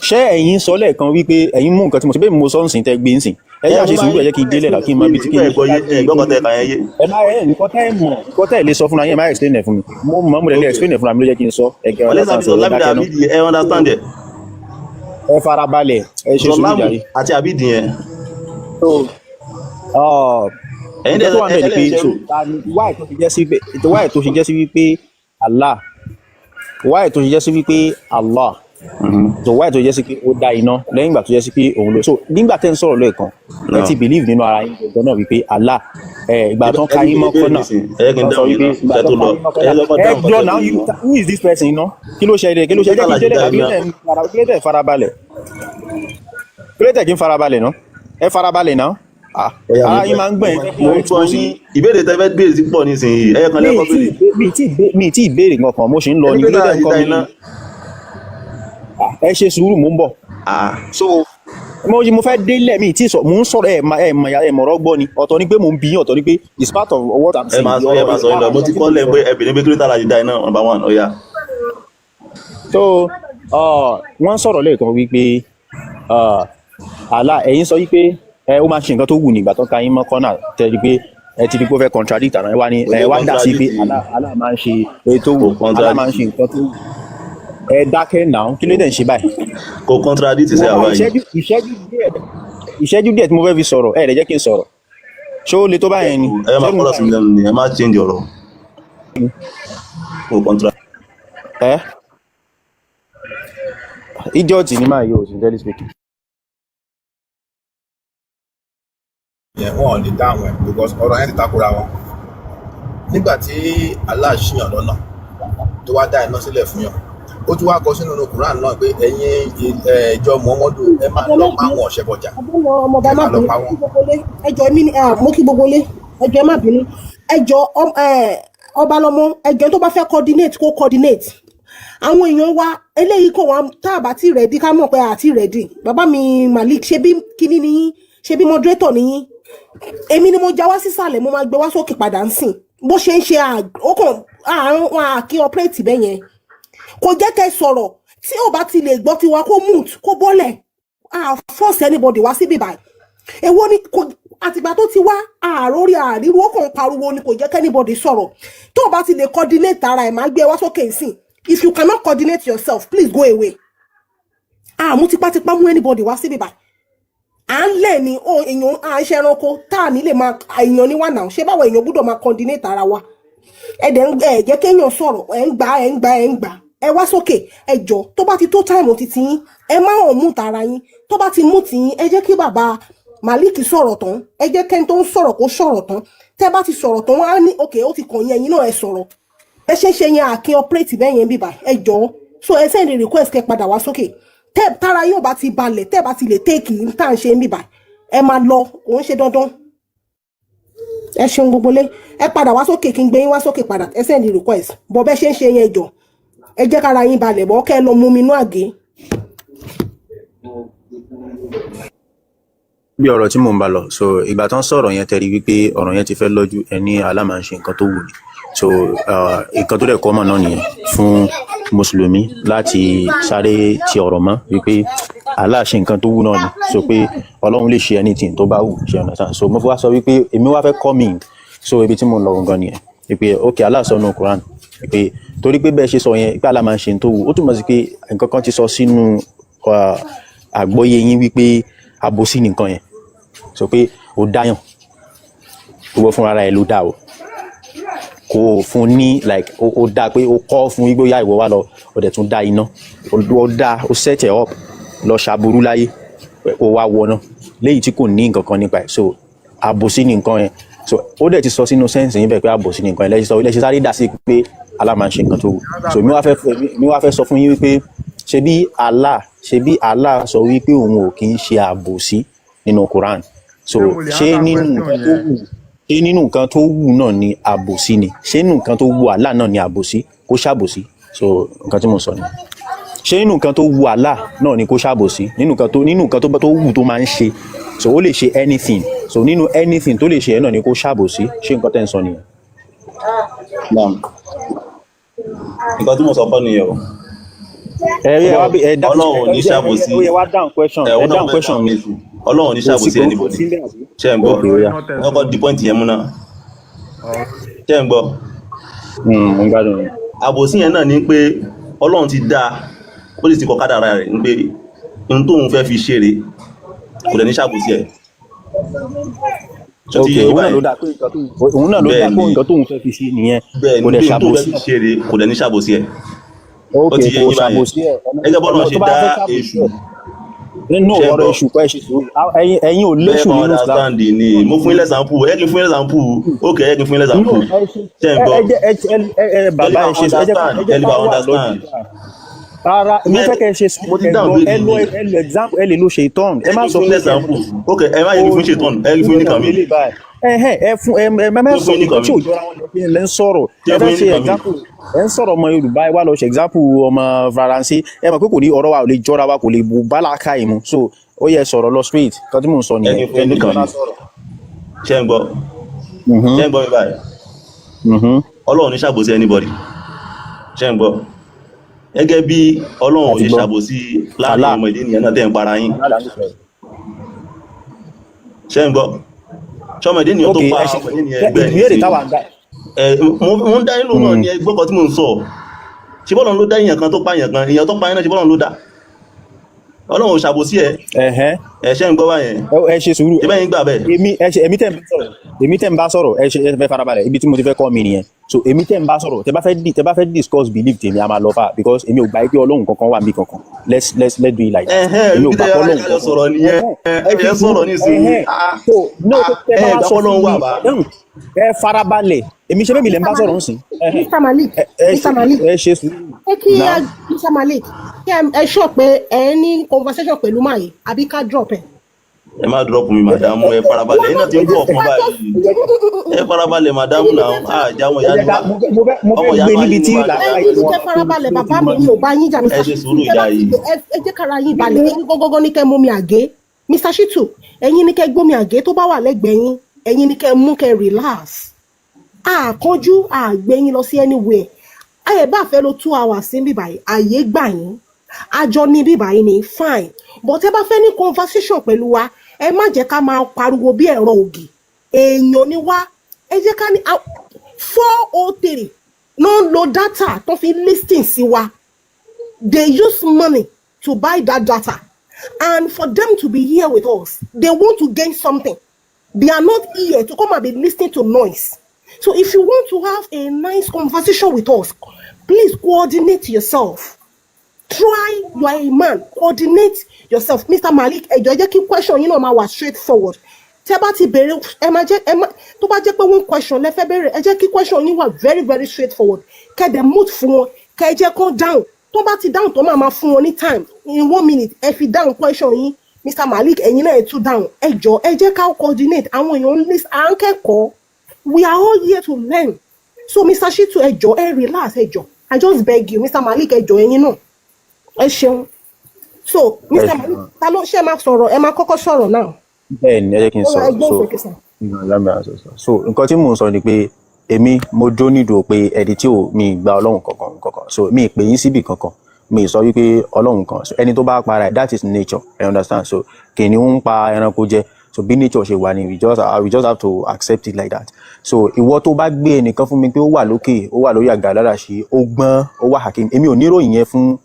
ṣé ẹ̀yin sọ lẹ́ẹ̀kan wípé ẹ̀yin mú nǹkan tí mo ṣe bẹ́ẹ̀ mo sọ ń sìn tẹ́ gbé ń sìn ẹ yá ṣe sùúrù ẹ jẹ́ kí n délẹ̀ là kí n má bi tí kí n. ẹ̀gbọ́n tẹ́ kàn yẹn yé. ẹ má ẹ nǹkan tẹ́ ẹ mọ̀ nǹkan tẹ́ ẹ lè sọ fúnra yẹn má explain ẹ̀ fún mi mo mọ̀ lè explain ẹ̀ fúnra mi ló jẹ́ kí n sọ. ẹ understand ẹ. ẹ farabalẹ̀ ẹ ṣe sùúrù jàre. àti àbídì yẹn. ẹ̀yin dẹ̀ wà bẹ́ẹ̀ ni pé so wáyé tó ṣe jẹ́ sí wípé Allah wáyé tó ṣe jẹ́ sí wípé Allah so wáyé tó ṣe jẹ́ sí pé ó dá iná lẹ́yìn ìgbà tó jẹ́ sí pé òun ló so nígbà tẹ́ ń sọ̀rọ̀ lẹ́ẹ̀kan ẹ ti believe nínú ara yín gbọ́dọ̀ náà wípé Allah ìgbà tó ń ka yín mọ́ kọ́nà sọ wípé ìgbà tó ń ka yín mọ́ kọ́nà ẹ jọ náà who is this person iná kí ló ṣẹlẹ̀ kí ló ṣẹlẹ̀ kí ló tẹ̀ farabalẹ̀ kí ló tẹ̀ kí n farabalẹ̀ náà ẹ farabalẹ̀ náà ara yín máa ń gbọ̀n mo ń tọ́ ní ìbéèrè tẹ́ fẹ́ béèrè sí pọ̀ nísìnyí ẹ̀yẹ kan lẹ́kọ̀ọ́ béèrè. mi tí ìbéèrè kankan mo ṣe ń lọ ní ilé ẹ̀kọ́ mi ẹ ṣe sùúrù mo ń bọ̀ so mo fẹ́ délẹ̀ mi tí mo ń sọ̀rọ̀ ẹ̀ mọ̀rọ̀ gbọ́ ni ọ̀tọ̀ ni pé mo ń bí ọ̀tọ̀ ni pé it's part of what I'm saying. ẹ máa sọ yín lọ mo ti kọ́ lẹ́ pé ẹbìnrin pé kí ló tààrà yìí dá iná number one ọ̀ya. so wọ́n sọ̀rọ̀ lẹ́ẹ̀kan wípé Allah ẹ̀yin sọ wípé ó máa ń ṣe nǹkan tó wù ní ìgbà tó ka yín mọ́ kọ́nà tẹ́lẹ̀ pé ẹ ti di pé ó fẹ́ contradict àná ẹ wá dá sí pé Allah máa ń ṣe ètò wù Allah máa ń ṣe nǹkan tó wù ẹ dákẹ́ náà kí ló dé ń ṣe báyìí. kò contradict ṣe àwa yìí. ìṣẹ́jú díẹ̀ tí mo fẹ́ fi sọ̀rọ̀ ẹ̀ lè jẹ́ kí n sọ̀rọ̀ ṣé ó le tó báyẹn ni. ẹ máa kọ́ra sí mi lẹ́nu ni ẹ máa change ọ̀rọ̀ kò contradict. idiot ni máa yọ òsì daily speaking. yẹn wọn ò lè dáhùn ẹ because ọ̀rọ̀ yẹn ti takora wọn nígbà tí Allah ṣìyàn lọ́nà tó wá dá iná sílẹ̀ fún yàn ó tún wá kọ sínú Quran náà pé ẹ̀yin ìjọ Muhammadu ẹ máa lọ pa àwọn ọ̀ṣẹ́bọjà ẹ máa lọ pa wọn. ẹjọ mi mo kí gbogbo lé ẹjọ ẹ má bínú ẹjọ ọba lọmọ ẹjọ tó bá fẹ́ coordinate kó coordinate àwọn èèyàn wa eléyìí kò wá tá a bá ti rẹ̀dí ká mọ̀ pé àti rẹ̀dí bàbá mi Malik ṣe bí kíní nìyí ṣe bí moderator nìyí èmi ni mo já wá sísàlẹ̀ mo máa gbé wá sókè padà ń sìn bó ṣe ń ṣe àkí ọpẹ́rẹ́tì bẹ́ẹ̀ yẹn kò jẹ́ kẹ́ sọ̀rọ̀ tí ò bá ti lè gbọ́ tiwa kó mute kó bọ́lẹ̀ force anybody wá síbí báyìí èwo ni àtìgbà tó ti wá àrórí àríru ó kàn pariwo ni kò jẹ́ kẹ́ anybody sọ̀rọ̀ tó o bá ti lè coordinate ara ẹ̀ máa gbé wá sókè ìsìn if you cannot coordinate yourself please go away mú tipátipá mú anybody wá síbí báyìí à ń lẹ̀ ní èèyàn à ń ṣe ẹranko tá à ní lè máa èèyàn ní wà náà ṣé báwo èèyàn gbọ́dọ̀ máa coordinate ara wa ẹ̀dẹ̀ jẹ́ kéèyàn sọ̀rọ̀ ẹ̀ ń gbà ẹ wá sókè ẹ jọ tó bá ti tó táìmù títí yín ẹ má hàn mú tara yín tó bá ti mú tì yín ẹ jẹ́ kí bàbá Malik sọ̀rọ̀ tán ẹ jẹ́ kẹ́ni tó ń sọ̀rọ̀ kó sọ̀rọ̀ tán tẹ́ bá ti sọ̀rọ̀ tán wọ́n á ní òkè ó ti kàn yín ẹ̀yin náà ẹ sọ̀rọ̀ ẹ ṣe yẹn àkín ọpẹ́rẹ́tì bẹ́ẹ̀ yẹn bíbà ẹ jọ so ẹ send request kẹ́ padà wá sókè tẹ́ tára yóò bá ti balẹ̀ tẹ́ bá ti lè téèkì tá à ń ṣe bíbà ẹ máa lọ kò ń ṣe dandan ẹ ṣeun gbogbo lé ẹ padà wá sókè kí n gbé yín wá sókè padà ẹ send request bọ́ bẹ́ ṣe ń ṣe yẹn jọ ẹ jẹ́ kára yín balẹ̀ bọ́ kẹ́ ẹ lọ mú mi inú àgé. bí ọ̀rọ̀ tí mò ń bá lọ so ìgbà tán sọ̀rọ̀ yẹn tẹ́rí wípé ọ̀rọ̀ yẹn ti fẹ́ lọ́jú ẹni alámàṣe nǹkan tó wù mí so nǹkan tó dẹ̀ kọ́ mọ̀ náà nìyẹn fún mùsùlùmí láti sáré ti ọ̀rọ̀ mọ́ wípé aláṣẹ nǹkan tó wù náà ni so pé ọlọ́run lè ṣe anything tó bá wù ṣe ọ̀nà sáà so mo fi wá sọ wípé èmi wá fẹ́ kọ́ mi so ibi tí mo ń lọ gangan nìyẹn wípé ok Allah sọ nínú Quran wípé torí pé bẹ́ẹ̀ ṣe sọ yẹn pé alámàṣe tó wù ó túmọ̀ sí pé nǹkan kan ti sọ sínú àgbọ́yé yín wípé àbòsí nìkan yẹn so pé ó dáyàn gbogbo fúnra ara ẹ ló dá o kò fún ní like ó dá pé ó kọ́ fún igbó yá ìwọ wá lọ ó dẹ̀ tún dá iná ó dá ó set ẹ̀ up lọ ṣàbùrú láyé ó wá wọná léyìí tí kò ní nǹkan kan nípa ẹ̀ so àbòsí nìkan yẹn so ó dẹ̀ ti sọ sínú sẹ́ǹsì yín bẹ́ẹ̀ pé àbòsí nìkan yẹn lẹ́sìn sáré dà sí pé alámàṣe nǹkan tó wù so mi wá fẹ́ sọ fún yín wípé ṣebí Allah sọ wípé òun ò kì í ṣe àbòsí nínú Quran so ṣé nínú nǹkan tó wù náà ni àbòsí ni ṣé nínú nǹkan tó wù Allah náà ni àbòsí kó ṣàbòsí so nǹkan tí mo sọ ni ṣé nínú nǹkan tó wù Allah náà ni kó ṣàbòsí nínú nǹkan tó wù tó máa ń ṣe so ó lè ṣe anything so nínú anything tó lè ṣe ẹ náà ni kó ṣàbòsí ṣé nǹkan tẹ́ ń sọ nìyẹn. nǹkan tí mo sọ fọ́ nìyẹn o ọlọ́run ní ṣàbòsí ọlọ́run ní ṣàbòsí anybody ṣe ń gbọ́ ọkọ̀ di point yẹn mú náà ṣe ń gbọ́ àbòsí yẹn náà ni pé ọlọ́run ti dá ó sì ti kọ kádàrá rẹ̀ ní pé ohun tóun fẹ́ fi ṣeré kò dẹ̀ ní ṣàbòsí ẹ̀ òun náà ló dá pé nǹkan tóun fẹ́ fi ṣe nìyẹn kò dẹ̀ ṣàbòsí kò dẹ̀ ní ṣàbòsí ẹ̀ ó ti yẹ yín báyìí ẹgbẹ́ bọ́lá ṣe dá èṣù nínú ọ̀rọ̀ èṣù kọ́ ẹ̀ṣẹ̀ sùúrù ẹ̀yin ò léṣù nínú Islam ni mo fún ilẹ̀ sample ẹ kí n fún ilẹ̀ sample ok ẹ kí n fún ilẹ̀ sample ṣe ń gbọ́ bàbá ẹ̀ṣẹ̀ ẹ lè bá understand rárá mi fẹ́ kẹ́ ṣe sùúrù ẹ lo example ẹ lè lo ṣètọ́n ẹ má sọ fún ilẹ̀ sample ok ẹ má yẹ kí fún ṣètọ́n ẹ kí fún nìkan mi ẹ fún ẹ má sọ nǹkan tí ò jọra wọn lẹ ń sọ̀rọ̀ ẹ fẹ́ ṣe example ẹ ń sọ̀rọ̀ ọmọ Yorùbá ẹ wá lọ ṣe example ọmọ Faransé ẹ mọ̀ pé kò ní ọ̀rọ̀ wa ò lè jọra wa kò lè bu bálàkà ìmú so ó yẹ sọ̀rọ̀ lọ straight kan tí mò ń sọ nìyẹn ẹ fún nìkan mi ṣe ń gbọ́ mi báyìí Ọlọ́run ní ṣàbòsí anybody ṣe ń gbọ́ gẹ́gẹ́ bí Ọlọ́run ò ṣe ṣàbòsí láàrin ọmọ ìdí nìyẹn náà tẹ́ ń para yín ṣe ń gbọ́ ṣọmọ ìdí nìyẹn tó pa ọmọ ìdí nìyẹn ẹgbẹ́ mo ń dá inú náà ní ẹgbẹ́ kan tí mo ń sọ ṣe bọ́lọ̀ ló dá èèyàn kan tó pa èèyàn kan èèyàn tó pa iná ṣe bọ́lọ̀ ló dá Ọlọ́run ò ṣàbòsí ẹ̀ṣẹ́ ń gbọ́ báyẹn ẹ ṣe sùúrù ṣe bẹ́yìn gbà bẹ́ẹ̀ èmi tẹ́ ń bá sọ̀rọ̀ ẹ fẹ́ farabalẹ̀ ibi tí mo ti fẹ́ kọ́ mi nìyẹn so èmi tẹ́ ń bá sọ̀rọ̀ tẹ́ bá fẹ́ discuss belief tèmi a máa lọ fà because èmi ò gbà pé Ọlọ́run kankan wà níbi kankan let's do it like that èmi ò gbà pé Ọlọ́run kankan sọ̀rọ̀ nìyẹn ẹ sọ̀rọ̀ ní ìsinmi ẹ farabalẹ̀ èmi ṣe bẹ́ẹ̀ mi lẹ́ ń bá sọ̀rọ̀ nsìn. Mr. Malik ẹ ṣe sùúrù. Mr. Malik kí ẹ sọ pé ẹ ní conversation pẹ̀lú máyì àbí ká drop ẹ. ẹ má drop mi màdámù ẹ farabalẹ̀ ẹ náà ti ń bọ̀ fún báyìí ẹ farabalẹ̀ màdámù náà àjáwọn ìyá nípa ọmọ ìyá máa yí wá. ẹ ní kẹ farabalẹ̀ bàbá mi ò bá yín jà ẹ ṣe sùúrù ìyá yìí. ẹ jẹ́ kára yín balẹ̀ ẹ̀yin gógógó ní kẹ́ mú mi àgé Mr. Shitu ẹ̀yin ní kẹ́ gbómi àgé tó bá wà lẹ́gbẹ̀ẹ́ yín ẹ̀yin ní kẹ́ mú kẹ́ relax àkànjú àgbẹ̀yìn lọ sí anywhere ayé bá fẹ́ lo 2 hours ní bíbáyìí àyè gbà yín àjọ ní bíbáyìí ní fine but ẹ bá fẹ́ ní conversation pẹ̀lú wa ẹ má jẹ́ ká máa pariwo bí ẹ̀rọ ògì èèyàn ni wá ẹ jẹ́ ká ní 403 no lo data tó fi listing sí wa they use money to buy that data and for them to be here with us they want to gain something. They are not here to come and be listening to noise. So if you want to have a nice conversation with us, please coordinate yourself. Try, you are a man, coordinate yourself. Mr. Malik, ẹ jọ̀ọ́ jẹ́ kí question yín náà máa wà straightforward. Tẹ́ bá ti béèrè, tó bá jẹ́ pé one question lẹ fẹ́ béèrè, ẹ jẹ́ kí question yín wà very very straightforward. Kẹ́ dẹ̀ mood fún wọn, kẹ́ jẹ́ kó down. Tó bá ti down tó máa fún wọn ní time. In 1 minute, ẹ fi down question yín. Mr. Malik, ẹ̀yin náà ẹ tún down. Ẹ jọ̀ọ́ ẹ jẹ́ ká coordinate àwọn èèyàn list à ń kẹ́kọ̀ọ́. We are all here to learn. So Mr. Shitu, ẹ jọ̀ọ́ ẹ relax ẹ jọ̀ọ́. I just beg you, Mr. Malik, ẹ jọ̀ọ́ ẹ̀yin náà. Ẹ ṣeun. So Mr. Malik, ta ló ṣe máa sọ̀rọ̀? Ẹ máa kọ́kọ́ sọ̀rọ̀ náà. Bẹ́ẹ̀ni, ẹ jẹ́ kí n sọ. So nǹkan tí mò ń sọ ni pé èmi mo jó nídùú pé ẹni tí ò mi gba Ọlọ́run kankan. So mi pè yín síbì kankan. Mi sọ wípé Ọlọ́run kan. So ẹni tó bá para that is nature. I understand. So kìnìún ń pa ẹranko jẹ. So bí nature ṣe wà ni we just have to accept it like that. So ìwọ tó bá gbé ẹnìkan fún mi pé ó wà lókè, ó wà lórí àga aládàṣe, ó gbọ́n, ó wà hakim. Èmi ò níròyìn yẹn fún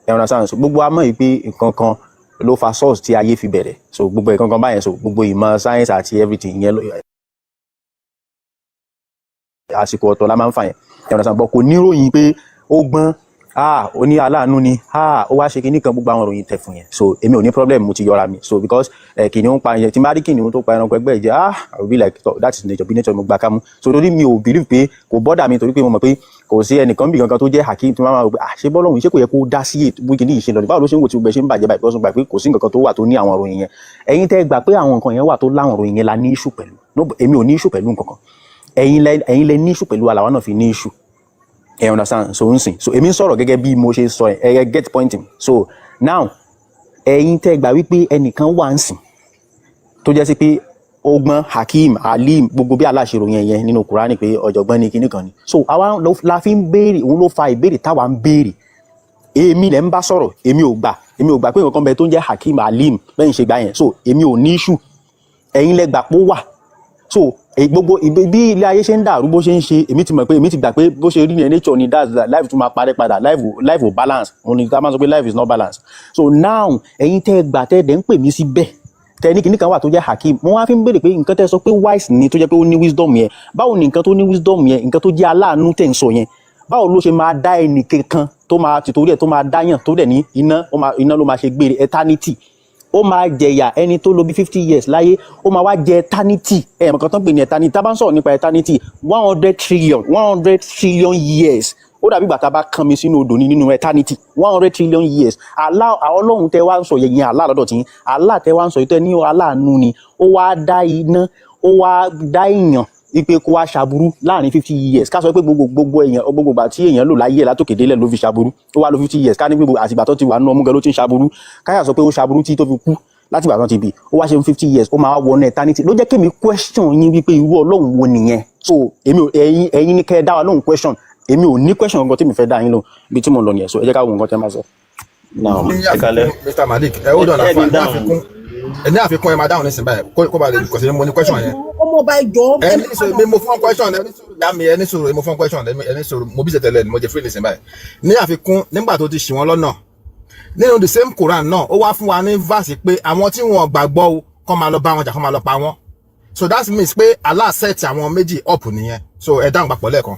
I understand. So gbogbo a mọ̀ pé nǹkan kan ló fa source tí ayé fi bẹ̀rẹ̀. So gbogbo nǹkan kan báyẹn, so gbogbo ìmọ̀ science àti everything yẹn àsìkò ọ̀tọ̀ la máa ń fà yẹn. I understand. But kò níròyìn pé ó gbọ́n, ó ní aláàánú ni, ó wá ṣe kinní kan, gbogbo àwọn ìròyìn tẹ̀ fún yẹn. So èmi ò ní problem, mo ti yọra mi. So because kìnìún pa yẹn, tí má rí kìnìún tó pa ẹranko ẹgbẹ́ ìjẹ́, I will be like, that is nature, bí nature mo gbà ká mú. So torí mi ò believe pé kò bọ́dà mi, torí pé mo mọ̀ pé kò sí ẹnìkan bí kankan tó jẹ́ hakim tí wọ́n máa rò pé ṣé bọ́lọ́hún ṣé kò yẹ kó dá sí ètò kìnìún ìṣe lọ ní báwo ló ṣe ń wò tí gbogbo ẹ̀ ṣe ń bàjẹ́ báyìí, because gbà pé kò sí nǹkan tó wà tó ní àwọn ìròyìn yẹn. Ẹ̀yin tẹ́ gbà pé àwọn nǹkan yẹn wà tó láwọn ìròyìn yẹn la ní issue pẹ̀lú. Èmi ò ní issue pẹ̀lú nǹkan kan. Ẹ̀yin lẹ ní issue pẹ̀lú àlàwọ̀ náà fi ní issue. I understand. So ń sìn. So èmi ń sọ̀rọ̀ gẹ́gẹ́ bí mo ṣe sọ ẹ get pointing. So now ẹ̀yin tẹ́ gbà wípé ẹnìkan wà ń sìn tó jẹ́ sí pé ọgbọ́n hakim alim gbogbo bí aláṣẹrò yẹn nínú Kùránì pé ọ̀jọ̀gbọ́n ni kinní kan ni. So àwa la fi ń béèrè, òun ló fa ìbéèrè táwa ń béèrè. Èmi lẹ ń bá sọ̀rọ̀, èmi ò gbà pé nǹkan bẹ tó ń jẹ́ hakim alim bẹ́ẹ̀ ń ṣe gbà yẹn. So èmi ò ní issue. Ẹ̀yin lẹ gbà pé ó wà. So gbogbo bí ilé ayé ṣe ń dàrú bó ṣe ń ṣe, èmi ti mọ̀ pé èmi ti gbà pé bó ṣe rí ní nature ni that life tún máa parẹ́ padà, life ò balance. Òun ni ká máa sọ pé life is not balance. So now ẹ̀yin tẹ́ gbà tẹ́ dẹ̀ ń pè mí síbẹ̀ tẹ́ ní kinní kan wà tó jẹ́ hakim, mo wá fi ń béèrè pé nǹkan tẹ́ sọ pé wise ni tó jẹ́ pé ó ní wisdom yẹn, báwo ni nǹkan tó ní wisdom yẹn, nǹkan tó jẹ́ aláàánú tẹ́ ń sọ yẹn, báwo ló ṣe máa dá ẹnì kankan tó máa tìtorí ẹ̀ tó máa dáyàn tó dẹ̀ ní iná ló máa ṣe gbére eternity. Ó máa jẹ̀yà ẹni tó lò bí 50 years láyé, ó máa wá jẹ eternity. Mọ̀kàn tán pè ní eternity, tá bá ń sọ̀rọ̀ nípa eternity 100 trillion years. Ó dàbí ìgbà tá bá kàn mí sínú odò ní nínú eternity 100 trillion years. Allah Ọlọ́run tẹ́ wá ń sọ yẹn Allah lọ́dọ̀ tí Allah tẹ́ wá ń sọ yìí tẹ́ ní aláàánú ni, ó wá dá iná, ó wá dá èèyàn ipe kó wá ṣaburú láàrin 50 years. Ká sọ pé gbogbo èèyàn gbogbo ìgbà tí èèyàn lò láyé látòkè délẹ̀ ló fi ṣaburú, ó wá lò 50 years. Ká ní gbogbo àtìgbà tó ti wà nínú ọmú gan ló ti ń ṣaburú. Káyà sọ pé ó ṣaburú tí tó fi kú láti ìgbà tó ti bí, ó wá ṣe 50 years, ó máa wá wọnú eternity. Ló jẹ́ kémi question yín wípé irú Ọlọ́run wo nìyẹn. So ẹ̀yin ní kẹ́ dá wa lóhùn question, èmi ò ní question nǹkan tí mi fẹ́ dá yín lóhùn bí tí mo lọ nìyẹn. So ẹ jẹ́ ká wo nǹkan tẹ́ máa sọ. Now ẹ kalẹ̀. Mr. Malik, hold on, ní àfikún ẹ máa dáhùn nísìnyí báyìí kó bá lè kọ̀ sí mo ní question yẹn. Ọmọ ọba ìjọ. Ẹni sọ̀rọ̀ mo fún question ẹni sọ̀rọ̀ mo fún question ẹni sọ̀rọ̀ mo bí ṣètẹ̀lẹ̀ mo jẹ free nísìnyí báyìí. Ní àfikún nígbà tó ti ṣì wọ́n lọ́nà nínú the same Quran náà ó wá fún wa ní verse pé àwọn tí wọn gbàgbọ́ kọ́ máa lọ bá wọn jà kọ́ máa lọ pa wọ́n. So that means pé Allah set àwọn méjì up nìyẹn. So ẹ dáhùn papọ̀ lẹ́ẹ̀kan.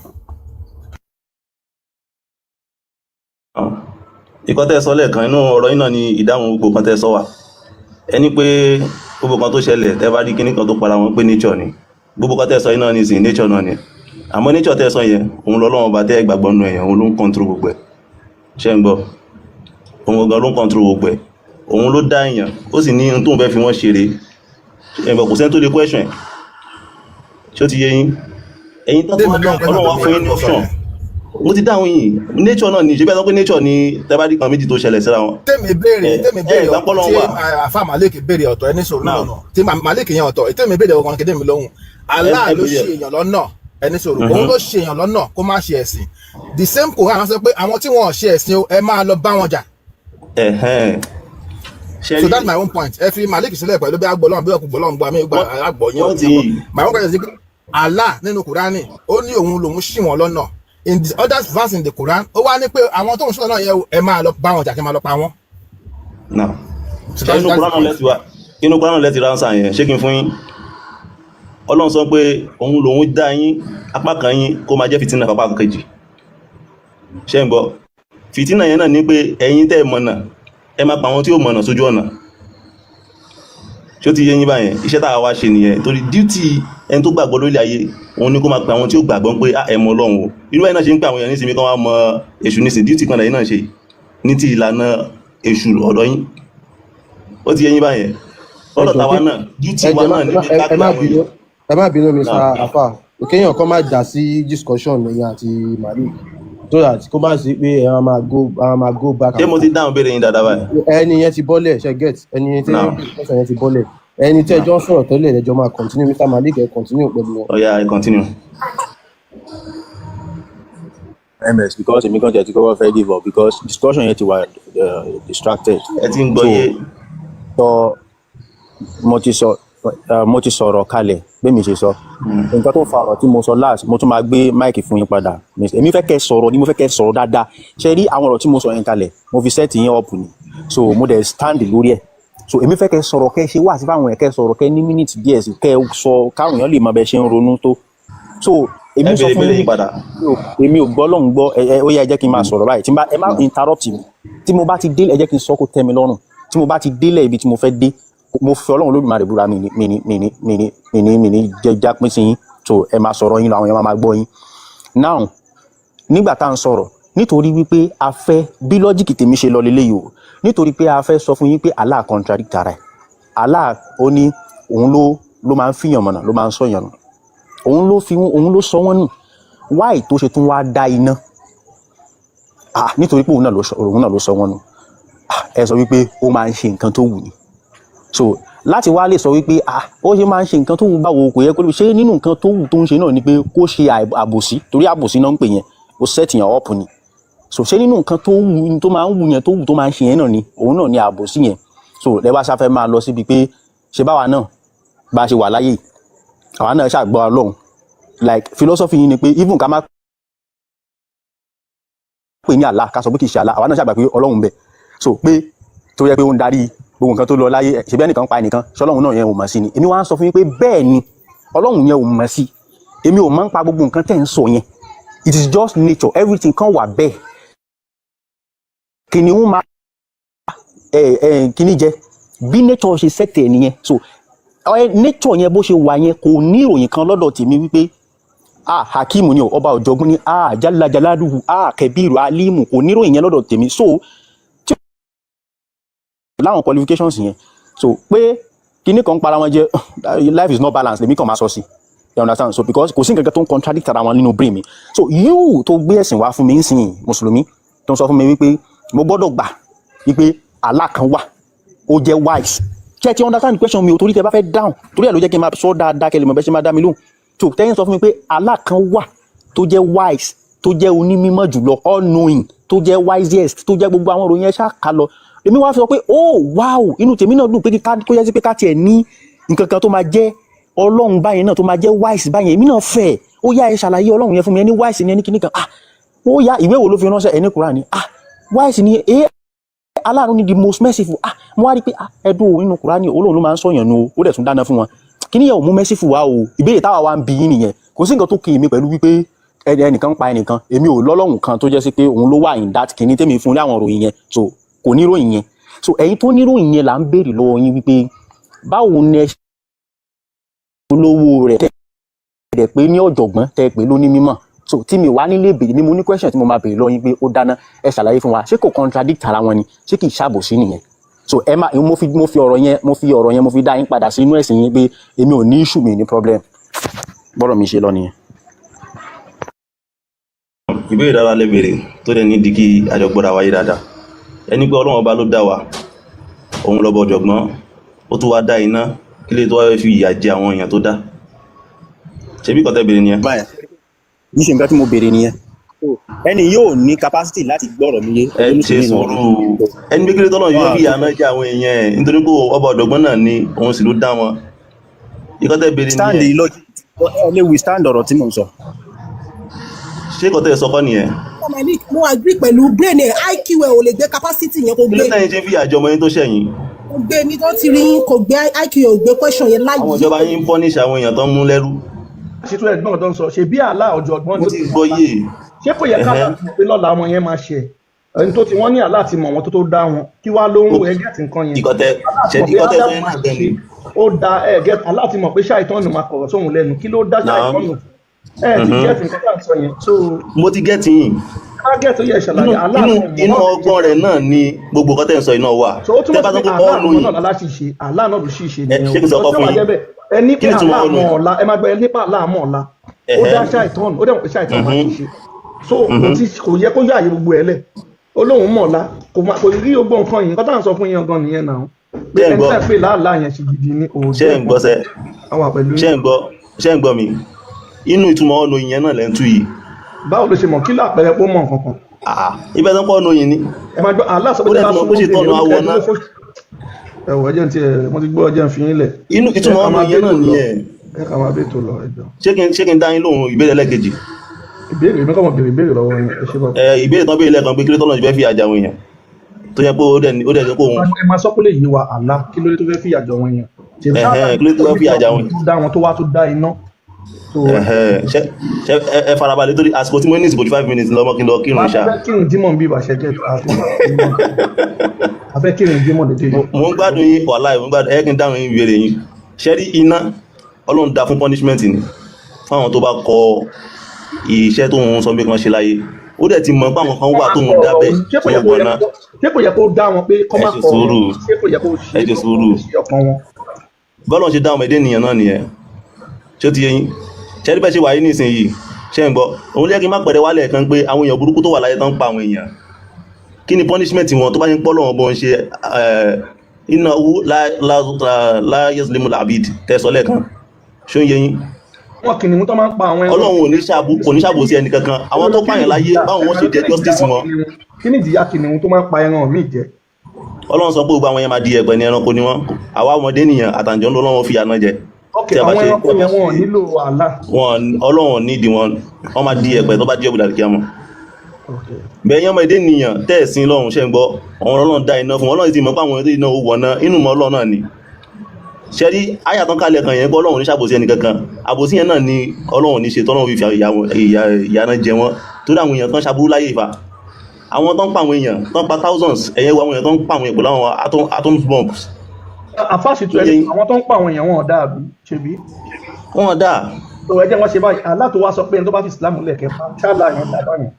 Ìkan tẹ́ sọ lẹ́ẹ̀kan inú ọ̀rọ̀ yín náà ni ìdáhùn gbogbo kan tẹ́ sọ wà. Ẹni pé gbogbo kan tó ṣẹlẹ̀ tẹ́ bá rí kinní kan tó para wọn pé nature ni. Gbogbo kan tẹ́ sọ yín náà ni sin nature náà ni. Àmọ́ nature tẹ́ sọ yẹn òun lọ́lọ́run bá tẹ́ gbàgbọ́ nù ẹ̀yàn, òun ló ń control gbogbo ẹ̀. Ṣé ń gbọ́? Òun gan ló ń control gbogbo ẹ̀. Òun ló dá èèyàn, ó sì ní ohun tó ń fẹ́ fi wọ́n ṣeré. Ẹ̀gbọ́n kò sẹ́ni tó lè question ẹ̀. Ṣé ó ti yé yín? Ẹ̀yin tó Ọlọ́run wá fún yín ní option. Mo ti dáhùn yìí, nature náà ni ṣe bẹ́ẹ̀ sọ pé nature ni tẹ́bádì kan méjì tó ṣẹlẹ̀ síra wọn. Tèmi béèrè ọ̀tọ̀ tí àfa Malik béèrè ọ̀tọ̀ ẹni sọ̀rọ̀ náà tí Malik yẹn ọ̀tọ̀ tèmi béèrè ọkàn kéde mi lóhùn. Allah ló ṣe èèyàn lọ́nà ẹni sọ̀rọ̀ òun ló ṣe èèyàn lọ́nà kó má ṣe ẹ̀sìn the same Quran sọ pé àwọn tí wọn ò ṣe ẹ̀sìn o ẹ máa lọ bá wọn jà. So that's my own point. Ẹ fi Malik sílẹ̀ pẹ̀lú bí agbọ́lọ́n bí ọkùnrin gbọ́lọ́n gbọ́ àmì ìgbà àgbọ̀yìn. My own question is Allah nínú Qurani ó ní òun lòun ṣì wọ́n lọ́nà. In the other verse in the Quran ó wá ní pé àwọn tó ń ṣọ́ náà yẹ ẹ máa lọ bá wọn jà kí ẹ máa lọ pa wọ́n. Inú Quran lẹ́tì ránṣà yẹn ṣé kí n fún yín. Ọlọ́run sọ pé òun lòun dá yín apá kan yín kó máa jẹ́ fìtínà apá kejì. Ṣé ń gbọ́? Fìtínà yẹn náà ní pé ẹ̀yin tẹ́ ẹ mọ̀nà ẹ máa pa àwọn tí ó mọ̀nà sójú ọ̀nà. Ṣé ó ti yé yín báyẹn? Iṣẹ́ táwa wá ṣe nìyẹn torí duty ẹni tó gbàgbọ́ lórí ayé òun ni kó máa pa àwọn tí ó gbàgbọ́ pé ẹ mọ Ọlọ́run o. Irú ẹ̀ náà ṣe ń pè àwọn èèyàn nísìnyí kán wá mọ èṣù nísìnyí duty kan lẹ́yìn náà ṣe ní ti ìlànà èṣù ọ̀dọ̀ yín. Ó ti yé yín báyẹn? Ọ̀dọ̀ táwa náà duty wa náà ní bí ká pè àwọn èèyàn. Ẹ má bínú Mr. Afa òkèèyàn kan má dá sí discussion lẹ́yìn àti Malik so that kó má sí pé ẹ máa go back. Ṣé mo ti dáhùn béèrè yín dáadáa báyìí? Ẹni yẹn ti bọ́lẹ̀ ṣe get ẹni yẹn ti bọ́lẹ̀ ẹni tí ẹjọ́ sọ̀rọ̀ tẹ́lẹ̀ ẹjọ́ máa continue Mr. Malik ẹ continue pẹ̀lú wọn. Ọ̀ya ẹ continue. MS because èmi kan tẹ̀ ti kọ́kọ́ fẹ́ give up because discussion yẹn ti wà distracted. Ẹ ti ń gbọ́ yé. So mo ti sọ̀rọ̀ kalẹ̀ bí mi ṣe sọ nǹkan tó fa ọ̀rọ̀ tí mo sọ last mo tún máa gbé máìkì fún yín padà èmi fẹ́ kẹ́ sọ̀rọ̀ ni mo fẹ́ kẹ́ sọ̀rọ̀ dáadáa ṣe rí àwọn ọ̀rọ̀ tí mo sọ yẹn kalẹ̀ mo fi set yín up ni so mo dẹ̀ stand lórí ẹ̀ so èmi fẹ́ kẹ́ sọ̀rọ̀ kẹ́ ṣe wá sí fáwọn ẹ̀ kẹ́ sọ̀rọ̀ kẹ́ ní mínítì díẹ̀ sí kẹ́ sọ káwọn èèyàn lè mọ bẹ ṣe ń ronú tó so èmi sọ fún yín èmi ò gbọ́ lọ́hùn gbọ́ ó yẹ ẹ jẹ́ kí n máa sọ̀rọ̀ báyìí ẹ má interrupt mi tí mo bá ti délẹ̀ ẹ jẹ́ kí n sọ kó tẹ́ mi lọ́rùn tí mo bá ti délẹ̀ ibi tí mo fẹ́ dé mo fi Ọlọ́run Olódùmarè búra mi ní jẹjá pín sí yín so ẹ máa sọ̀rọ̀ yín lọ àwọn èèyàn máa gbọ́ yín now nígbà tá à ń sọ̀rọ̀ nítorí wípé a fẹ́ bí lọ́jíìkì tèmi ṣe lọ lélẹ́yìí o nítorí pé a fẹ́ sọ fún yín pé Allah contradict ara ẹ̀ Allah ó ní òun ló máa ń fìyàn mọ̀nà ló máa ń sọ̀yàn nù òun ló sọ wọ́n nù wáì tó ṣe tún wá dá iná nítorí pé òun náà ló sọ wọ́n nù ẹ sọ wípé ó máa ń ṣe nǹkan tó wù ní so láti wá lè sọ wípé ó ṣe máa ń ṣe nǹkan tó wù báwo kò yẹ kó lè ṣe nínú nǹkan tó wù tó ń ṣe náà ni pé kó ṣe àbòsí torí àbòsí náà ń pè yẹn ó set yẹn up ni so ṣé nínú nǹkan tó wù tó máa ń wù yẹn tó wù tó máa ń ṣe yẹn náà ni òun náà ni àbòsí yẹn so lẹ́wọ́ aṣáfẹ́ máa lọ síbi pé ṣe báwa náà bá a ṣe wà láyé àwa náà ṣàgbọ́ Ọlọ́run like philosophy yìí ni pé even ká má pè ní Allah ká sọ pé kì í ṣe Allah àwa náà ṣàgbà pé Ọlọ́run bẹ so pé tó yẹ pé ó ń darí gbogbo nǹkan tó lọ láyé ṣe bí ẹnìkan pa ẹnìkan ṣọlọ́run náà yẹn ò mọ̀ sí ni èmi wá ń sọ fún yín pé bẹ́ẹ̀ ni Ọlọ́run yẹn ò mọ̀ sí èmi ò máa ń pa gbogbo nǹkan tẹ̀ ń sọ yẹn it is just nature everything kan wà bẹ́ẹ̀ kìnìún máa kìnìún jẹ bí nature ṣe sẹ́tẹ̀ ẹ̀ nìyẹn so nature yẹn bó ṣe wà yẹn kò ní ìròyìn kan lọ́dọ̀ tèmi wípé hakeem ni ọba ọ̀jọ̀gbọ́n ni jalajaláduhu kẹbíru alimu kò ní ìròyìn yẹn lọ́dọ̀ tèmi so láwọn qualifications yẹn so pé kíní kan para wọn jẹ life is not balanced lèmi kàn máa sọ sí you understand so because kò sí nǹkan tó ń contradict ara wọn nínú brain mi so you tó gbé ẹ̀sìn wá fún mi nsìn mùsùlùmí tó ń sọ fún mi wípé mo gbọ́dọ̀ gbà wípé Allah kan wà ó jẹ́ wise ṣé ti understand the question mi ò torí tẹ bá fẹ́ down torí ẹ̀ ló jẹ́ kí n máa sọ dáadáa kẹlẹ̀ mọ̀ bẹ́ẹ̀ ṣe máa dá mi lóhùn so tẹ́yìn sọ fún mi pé Allah kan wà tó jẹ́ wise tó jẹ́ onímọ̀ jùlọ all knowing tó jẹ́ wisest tó jẹ́ gbogbo àwọn òròyìn ẹ̀ ṣáà ká lọ èmi wá sọ pé oh wow inú tèmi náà dùn pé kó yẹ sí pé ká tiẹ̀ ní nǹkan kan tó máa jẹ́ Ọlọ́run báyẹn náà tó máa jẹ́ wise báyẹn èmi náà fẹ́ ó yá ẹ ṣàlàyé Ọlọ́run yẹn fún mi ẹni wise ni ẹni kíní kan ó yá ìwé wo ló fi ránṣẹ́ ẹni Kùránì wise ni aláàánú ni the most merciful mo wá rí pé ẹdùn nínú Kùránì Ọlọ́run ló máa ń sọ̀yàn nu ó dẹ̀ tún dáná fún wọn kíní yẹn ò mú merciful wá o ìbéèrè táwa wá ń bi yín nìyẹn kò sí nǹkan tó kí èmi pẹ̀lú wípé ẹnìkan pa ẹnìkan èmi ò lọ́lọ́run kan tó jẹ́ sí pé òun ló wà in that kíní tèmi fún ní àwọn òròyìn yẹn so kò ní ròyìn yẹn so ẹ̀yin tó ní ròyìn yẹn là ń béèrè lọ́wọ́ yín wípé báwo ni ẹ ṣe olówó rẹ̀ tẹ̀ pé ní ọ̀jọ̀gbọ́n tẹ̀ pé ló ní mímọ̀ so tí mi wá nílé béèrè mi mo ní question tí mo máa béèrè lọ́wọ́ yín pé ó dáná ẹ ṣàlàyé fún wa ṣé kò contradict ara wọn ni ṣé kì í ṣàbòsí nìyẹn so ẹ má mo fi ọ̀rọ̀ yẹn mo fi dá yín padà sí inú ẹ̀sìn yín pé èmi ò ní issue mi ní problem bọ́rọ̀ mi ṣe lọ nìyẹn. ìbéèrè dára lè béèrè tó dẹ̀ ní dìkì àjọgbọ́ra wáyé dáadáa ẹni pé Ọlọ́run ọba ló dá wa òun lọ́bọ ọ̀jọ̀gbọ́n ó tún wá dá iná kí lè tó wá fi ìyà jẹ àwọn èèyàn tó dá ṣe bí kọ́tẹ́ béèrè nìyẹn. báyà ní ṣe nǹkan tí mo béèrè nìyẹn ẹni yóò ní capacity láti gbọ́rọ̀ mi yé. ẹ ṣe sùúrù ẹni bí kéré tọ́lọ̀ yóò fi àná jẹ́ àwọn èèyàn ẹ̀ nítorí pé ọba ọ̀dọ́gbọ́n náà ni òun sì ló dá wọn ìkọ́tẹ́ bèrè stand nìyẹn. lọ́jọ́ ẹ lè withstand ọ̀rọ̀ tí mò ń sọ. ṣé ìkọ́tẹ́ sọkọ́ nìyẹn. mo agree pẹ̀lú brain ẹ̀ IQ ẹ̀ ò lè gbé capacity yẹn kò kí gbé ló tẹ̀yìn ṣe fi àjọ ọmọ yín tó ṣẹ̀yìn. kò gbé ní tó ti rí kò gbé IQ ẹ̀ ò gbé question yẹn láyé. àwọn ìjọba yín ń pọ́níṣ àwọn èèyàn tó ń mú lẹ́rú. ṣètò ẹ̀gbọ́n tó ń sọ ṣe bí àlá ọ̀jọ̀gbọ́n mo tó ti gbọ́ yé. ṣé kò yẹ ká láti mọ̀ pé lọ́la wọn yẹn máa ṣe ẹni tó ti wọ́n ní àlá àti mọ̀ wọn tó dá wọn kí wá ló ń ro ẹgẹ́tì nǹkan yẹn. ìkọ́tẹ́ sọ yẹn náà bẹ́ẹ̀ ni. ó da ẹ̀gẹ́tì àlá àti mọ̀ pé ṣáìtọ́nù máa kọ̀rọ̀ sóhun lẹ́nu kí ló dá ṣáìtọ́nù ti gẹ́tì nǹkan tá à ń sọ yẹn. mo ti gẹ́tì yín. kágẹ́tì ó yẹ ṣàlàyé àlá àti mọ̀ inú ọgbọ́n rẹ̀ náà ni gbogbo kọ́tẹ́ ń sọ iná wà. so ó túmọ̀ sí pé àlá àwọn náà láti ṣe àlá náà ló sì ṣe nìyẹn. ṣé kí n sọ ọkọ fún yín. ẹni pé àlá àmọ́ ọ̀la ẹ máa gbẹ ẹni pé àlá àmọ́ ọ̀la ó dá ṣáìtọ́nù ó dẹ̀ mọ̀ pé ṣáìtọ́nù máa ti ṣe so kò yẹ kó yáàyè gbogbo ẹ lẹ olóhùn mọ̀ọ́lá kò rí gbogbo nǹkan yìí kọ́tà ń sọ fún yín gan nìyẹn náà pé ẹni tẹ́ pé láàlá yẹn ṣe gidi ní òòjọ́ ṣé ń gbọ́ sẹ́ ṣé ń gbọ́ mi inú ìtumọ̀ ọ̀nà ìyẹn náà lẹ́ ń tú yìí. báwo ló ṣe mọ̀ kí láàpẹrẹ pé ó mọ̀ nǹkan kan. ibẹ̀ tó ń pọ̀ ọ̀nà yìí ni. ẹ máa gbọ́ aláṣọ pé ó ṣe tọ́nu awọ náà. ẹ̀wọ̀ ẹ̀jẹ̀ ti ẹ̀ mo ti gbọ́ ẹ̀jẹ̀ ń fi yín lẹ̀. inú ìtumọ̀ ọ̀nà ìyẹn náà nìyẹn. ẹ kà máa bẹ́ẹ̀ tó lọ ẹjọ́. ṣé kí n dá yín lóhùn ìbéèrè lẹ́ẹ̀kejì. ìbéèrè mi kọ́ mọ̀ béèrè ìbéèrè lọ́wọ́ yín ẹ ṣe bá. ìbéèrè tán béèrè lẹ́ẹ̀kan pé kí ló tọ́nà ìfẹ́ fi àjà àwọn èèyàn tó yẹ pé ó dẹ̀ jẹ́ kó òun. ẹ máa sọ pé lè yí wa àlá kí ló dé tó fẹ́ fi àjọ wọn yẹn. kí ló dé tó fẹ́ fi àjà wọn. tó dá wọn tó wá tó dá iná. ẹ farabalẹ̀ torí àsìkò tí mo ní ìsìnkú 45 minutes lọ́mọ kí n lọ kírun ṣá. afẹ́ kírun dímọ̀ bí ìbàṣẹ jẹ́ afẹ́ kírun dímọ̀ dédé. mo ń gbádùn yín wàláhì mo ń gbádùn ẹ kí n dáhùn yín ìbéèrè yín ṣẹ́rí iná Ọlọ́run dá fún punishment ni fáwọn tó bá kọ iṣẹ́ tó ń sọ bí kan ṣe láyé ó dẹ̀ ti mọ̀ pé àwọn kan wà tó ń dábẹ́ tó ń gbọ́ná. ṣé kò yẹ kó dá wọn pé kọ́ máa kọ́ ṣé kò yẹ kó ṣe sùúrù bọ́lọ̀ ṣe dá ọmọ ẹdẹ nìyẹn náà nìyẹn ṣé ó ti yé yín ṣẹ́rí bẹ́ẹ̀ ṣe wà yín nísìnyí ṣé ń gbọ́ òun lẹ́yìn kí n má pẹ̀rẹ̀ wálẹ̀ kan pé àwọn èèyàn burúkú tó wà láyé tán ń pa àwọn èèyàn kí ni punishment wọn tó bá yín pọ́ lọ́wọ́ bọ́ ń ṣe iná owó láyésílẹ̀mù làbíd tẹ̀sọ́ lẹ́ẹ̀kan ṣó ń yé yín. wọn kìnìún tó máa ń pa àwọn ẹran. Ọlọ́run kò ní ṣàbò sí ẹnì kankan àwọn tó pààyàn láyé báwọn wọn ṣe jẹ justice wọn. kí ni ìjìyà kìnìún tó máa ń pa ẹran míì jẹ. Ọlọ́run sọ pé gbogbo àwọn yẹn máa di ẹ̀pẹ̀ ní ẹranko ni wọ́n àwa ọmọdé nìyẹn àtàǹjọ́ ló lọ́wọ́ fi àná jẹ. ok àwọn ẹranko yẹn wọn nílò àlá. Ọlọ́run nídìí wọn máa di ẹ̀pẹ̀ tó bá jẹ́ òbúdà kí á mọ̀. bẹ́ẹ̀ yẹn ọmọdé nìyẹn tẹ́ẹ̀sìn lọ́run ṣẹ́ ń gbọ́ Ọlọ́run dá iná fún Ọlọ́run ti mọ̀ pé àwọn ètò iná wọ̀ náà inú mọ́ Ọlọ́run náà ni ṣẹ́rí ayàtọ̀ kalẹ̀ kan yẹn pé Ọlọ́run ní ṣàbòsí ẹni kankan àbòsí yẹn náà ni Ọlọ́run ní ṣe tọ́lọ́run fi ìyà náà jẹ wọ́n tó dá àwọn èèyàn tán ṣàbúrú láyé ìfà àwọn tán pa àwọn èèyàn tán pa thousands ẹ̀yẹ wo àwọn èèyàn tán pa àwọn èèyàn pẹ̀lú àwọn atom bombs. àfáàṣìtò ẹni àwọn tó ń pa àwọn èèyàn wọn ọ̀dà àbí ṣebí. wọn ọ̀dà. tó ẹ jẹ́ wọ́n ṣe báyìí Allah tó wá sọ pé ẹni tó bá fi Islam lẹ̀kẹ́ pa ṣáàlà yẹn dàbá yẹn.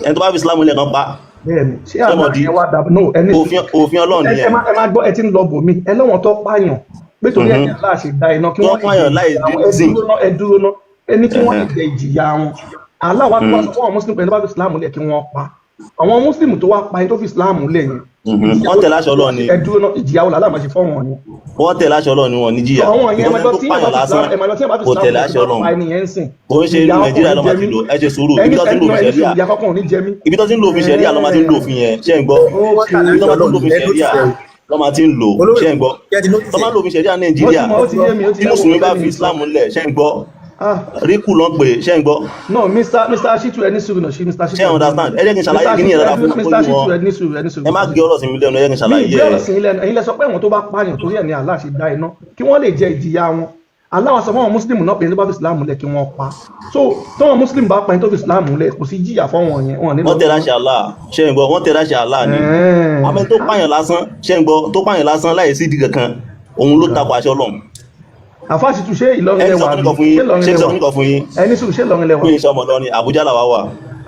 ẹni tó bá fi Islam lẹ̀kan pa. bẹ́ẹ̀ni ṣé Allah yẹn wá dàbá no ẹni òfin Ọlọ́run nìyẹn. ẹ máa gbọ́ ẹ ti ń lọ bò mí ẹ lọ́wọ́n tó pààyàn pé torí ẹ̀yìn Allah ṣe da iná kí wọ́n ẹ dúró ná ẹni kí wọ́n jẹ ìjìyà wọn Allah wá tó wá sọ fún àwọn Muslim pé ẹni tó bá fi Islam lẹ̀ kí wọ́n pa àwọn Muslim tó wá pa ẹni tó fi Islam lẹ̀ yẹn. wọ́n tẹ̀lé aṣọ Ọlọ́run ni. ẹ dúró ná ìjìyà wọn làlá máa ṣe fọ́ wọn ni. wọ́n tẹ̀lé aṣọ Ọlọ́run ni wọn ní jìyà. àwọn yẹn ẹ̀mọ́jọ́ tí yẹn bá kò tẹ̀lé aṣọ Ọlọ́run. kò ń ṣe ìlú Nàìjíríà lọ́mọ ti lò ẹ ṣe sùúrù ibi tó ti ń lò òfin ṣẹ̀ríà ibi tó ti ń lò òfin ṣẹ̀ríà lọ́mọ ti ń lò òfin yẹn ṣé ń gbọ́ ibi tó ti ń lò òfin ṣẹ̀ríà lọ́mọ ti ń lò ṣé ń gbọ́ tó máa ń lò òfin ṣẹ̀ríà Nàìjíríà tí mùsùlùmí bá fi Islam lẹ̀ ṣé ń gbọ́ ríkù lọ pé ṣé ń gbọ́. no Mr. Shitu ẹni sùúrù náà ṣe Mr. Shitu. ṣé ẹ understand ẹ jẹ́ kí n ṣàlàyé kí ní ìrọ̀lá fún wọn ẹ má gé ọ̀rọ̀ sí mi lẹ́nu ẹ jẹ́ kí n ṣàlàyé. mi ìgbé ọ̀rọ̀ sí mi lẹ́nu ẹ̀yin lẹ sọ pé àwọn tó bá pààyàn torí ẹ̀ ní Allah ṣe dá iná kí wọ́n lè jẹ ìjìyà wọn Allah wá sọ fún àwọn Muslim náà pé ní tó bá fi Islam lẹ̀ kí wọ́n pa so tọ́wọ́n Muslim bá pa ní tó fi Islam lẹ̀ kò sí jìyà fọ́wọ́n yẹn. wọ́n tẹ̀lé àṣẹ Allah ṣé ń gbọ́ wọ́n tẹ̀lé àṣẹ Allah ni àmọ́ tó pààyàn lásán ṣé ń gbọ́ tó pààyàn lásán láì sí ìdí kankan òun ló takò àṣẹ Ọlọ́run. Àfáàṣìtù ṣé Ìlọrin lẹ́wà ṣé Ìlọrin kọ fún yín ẹni sùn ṣé Ìlọrin lẹ́wà. fún iṣẹ́ ọmọ Ìlọrin Àbújá làwa wà.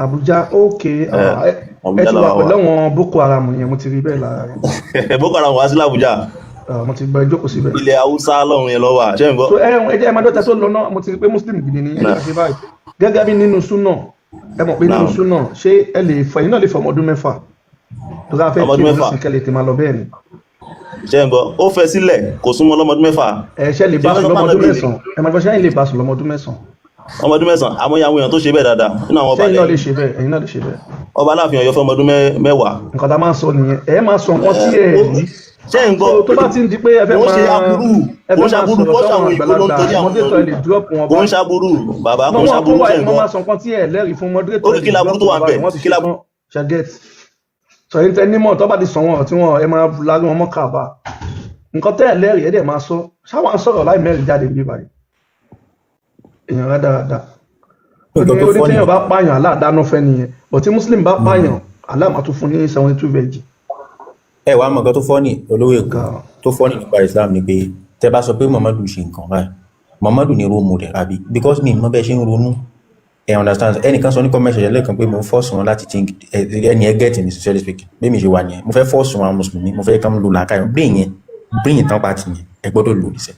Àbújá ok ẹ ti wà pẹ̀lú àwọn Boko Haram yẹn mo ti rí bẹ́ẹ̀ lára rẹ̀. Boko Haram wá sí l'Àbújá. mo ti gba ìjókòó síbẹ̀. ilẹ̀ Haúsá lọ́run yẹn lọ́wọ́ ṣé ń gbọ́. ẹ jẹ́ ẹ máa dọ́ta tó lọ náà mo ti rí pé Muslim gidi ni ẹ ṣe báyìí gẹ́gẹ́ bí nínú súnà ẹ mọ̀ pé nínú súnà ṣé ẹ lè fọ iná lè fọ ọmọ ọdún mẹ́fà tó ká fẹ́ kí wọ́n sì kẹ́lẹ̀ tì máa lọ bẹ́ẹ̀ ni. ṣé ń gbọ́ ó fẹ́ sílẹ̀ kò súnmọ́ lọ́mọdún mẹ́fà. ṣe lè bá sùn lọ́mọdún mẹ́sàn-án ẹ máa gbọ́ ṣe lè bá sùn lọ́mọdún mẹ́sàn-án. ọmọ ọdún mẹ́sàn-án àmọ́ àwọn èèyàn tó ṣe bẹ́ẹ̀ dáadáa nínú àwọn ọba ṣé ẹ̀yin náà lè lẹ́yìn ṣe bẹ́ẹ̀ ẹ̀yin náà lè ṣe bẹ́ẹ̀ ọba Aláàfin Ọ̀yọ́ fún ọmọ ọdún mẹ́wàá. nǹkan tá a máa ń sọ nìyẹn ẹ máa sọ nǹkan tí ẹ rí ṣé ń gbọ́ tó bá ti ń di pé ẹ fẹ́ kò ń máa ṣe aburú ẹ kò fẹ́ ń ṣe máa aburú sọ̀rọ̀ kò ń ṣe sáwọn àwọn ìgbó ló ń torí àgbàlagbà àwọn mọ́détọ̀ ẹ lè drop wọn kò ń ṣe aburú bàbá kò ń ṣe aburú ṣe ń wọ́n gbọ́. máa sọ nǹkan tí ẹ lẹ́rìí fún mọ́détọ̀ Ó kí kí laburú tó wà bẹ́ẹ̀? wọ́n ti Kí ṣe laburú? tán ṣàgẹ́t sọ̀rọ̀ tẹ nímọ̀ tó bá ti sọ wọn tí wọn ẹ máa lárí wọn mọ́ kàbá nǹkan tẹ́ ẹ lẹ́rìí ẹ dẹ̀ máa sọ ṣáwọn sọ̀rọ̀ láì mẹ́rin jáde bí báyìí èèyàn rádaràda ó ní téèyàn bá pààyàn Allah dáná fẹ́ nìyẹn bọ̀ tí muslim bá pààyàn Allah máa tún fún ní 72 veg. ẹ wàá mọ̀ nǹkan tó fọ́nì olówó èkó tó fọ́nì nípa Islam ni pé tẹ bá sọ pé Muhammadu ṣe nǹkan báyìí Muhammadu ni role model àbí because mi mọ bẹ́ẹ̀ ṣe ń ronú ẹ understand ẹnìkan sọ ní comment section lẹ́ẹ̀kan pé mo fọ́ọ̀sì wọn láti think ẹni ẹ get ní sincerely speaking bí mi ṣe wà nìyẹn mo fẹ́ fọ́ọ̀sì wọn mùsùlùmí mo fẹ́ kàn lò làákàyọ̀ brain yẹn tán pàtì yẹn ẹ gbọ́dọ̀ lò níṣẹ́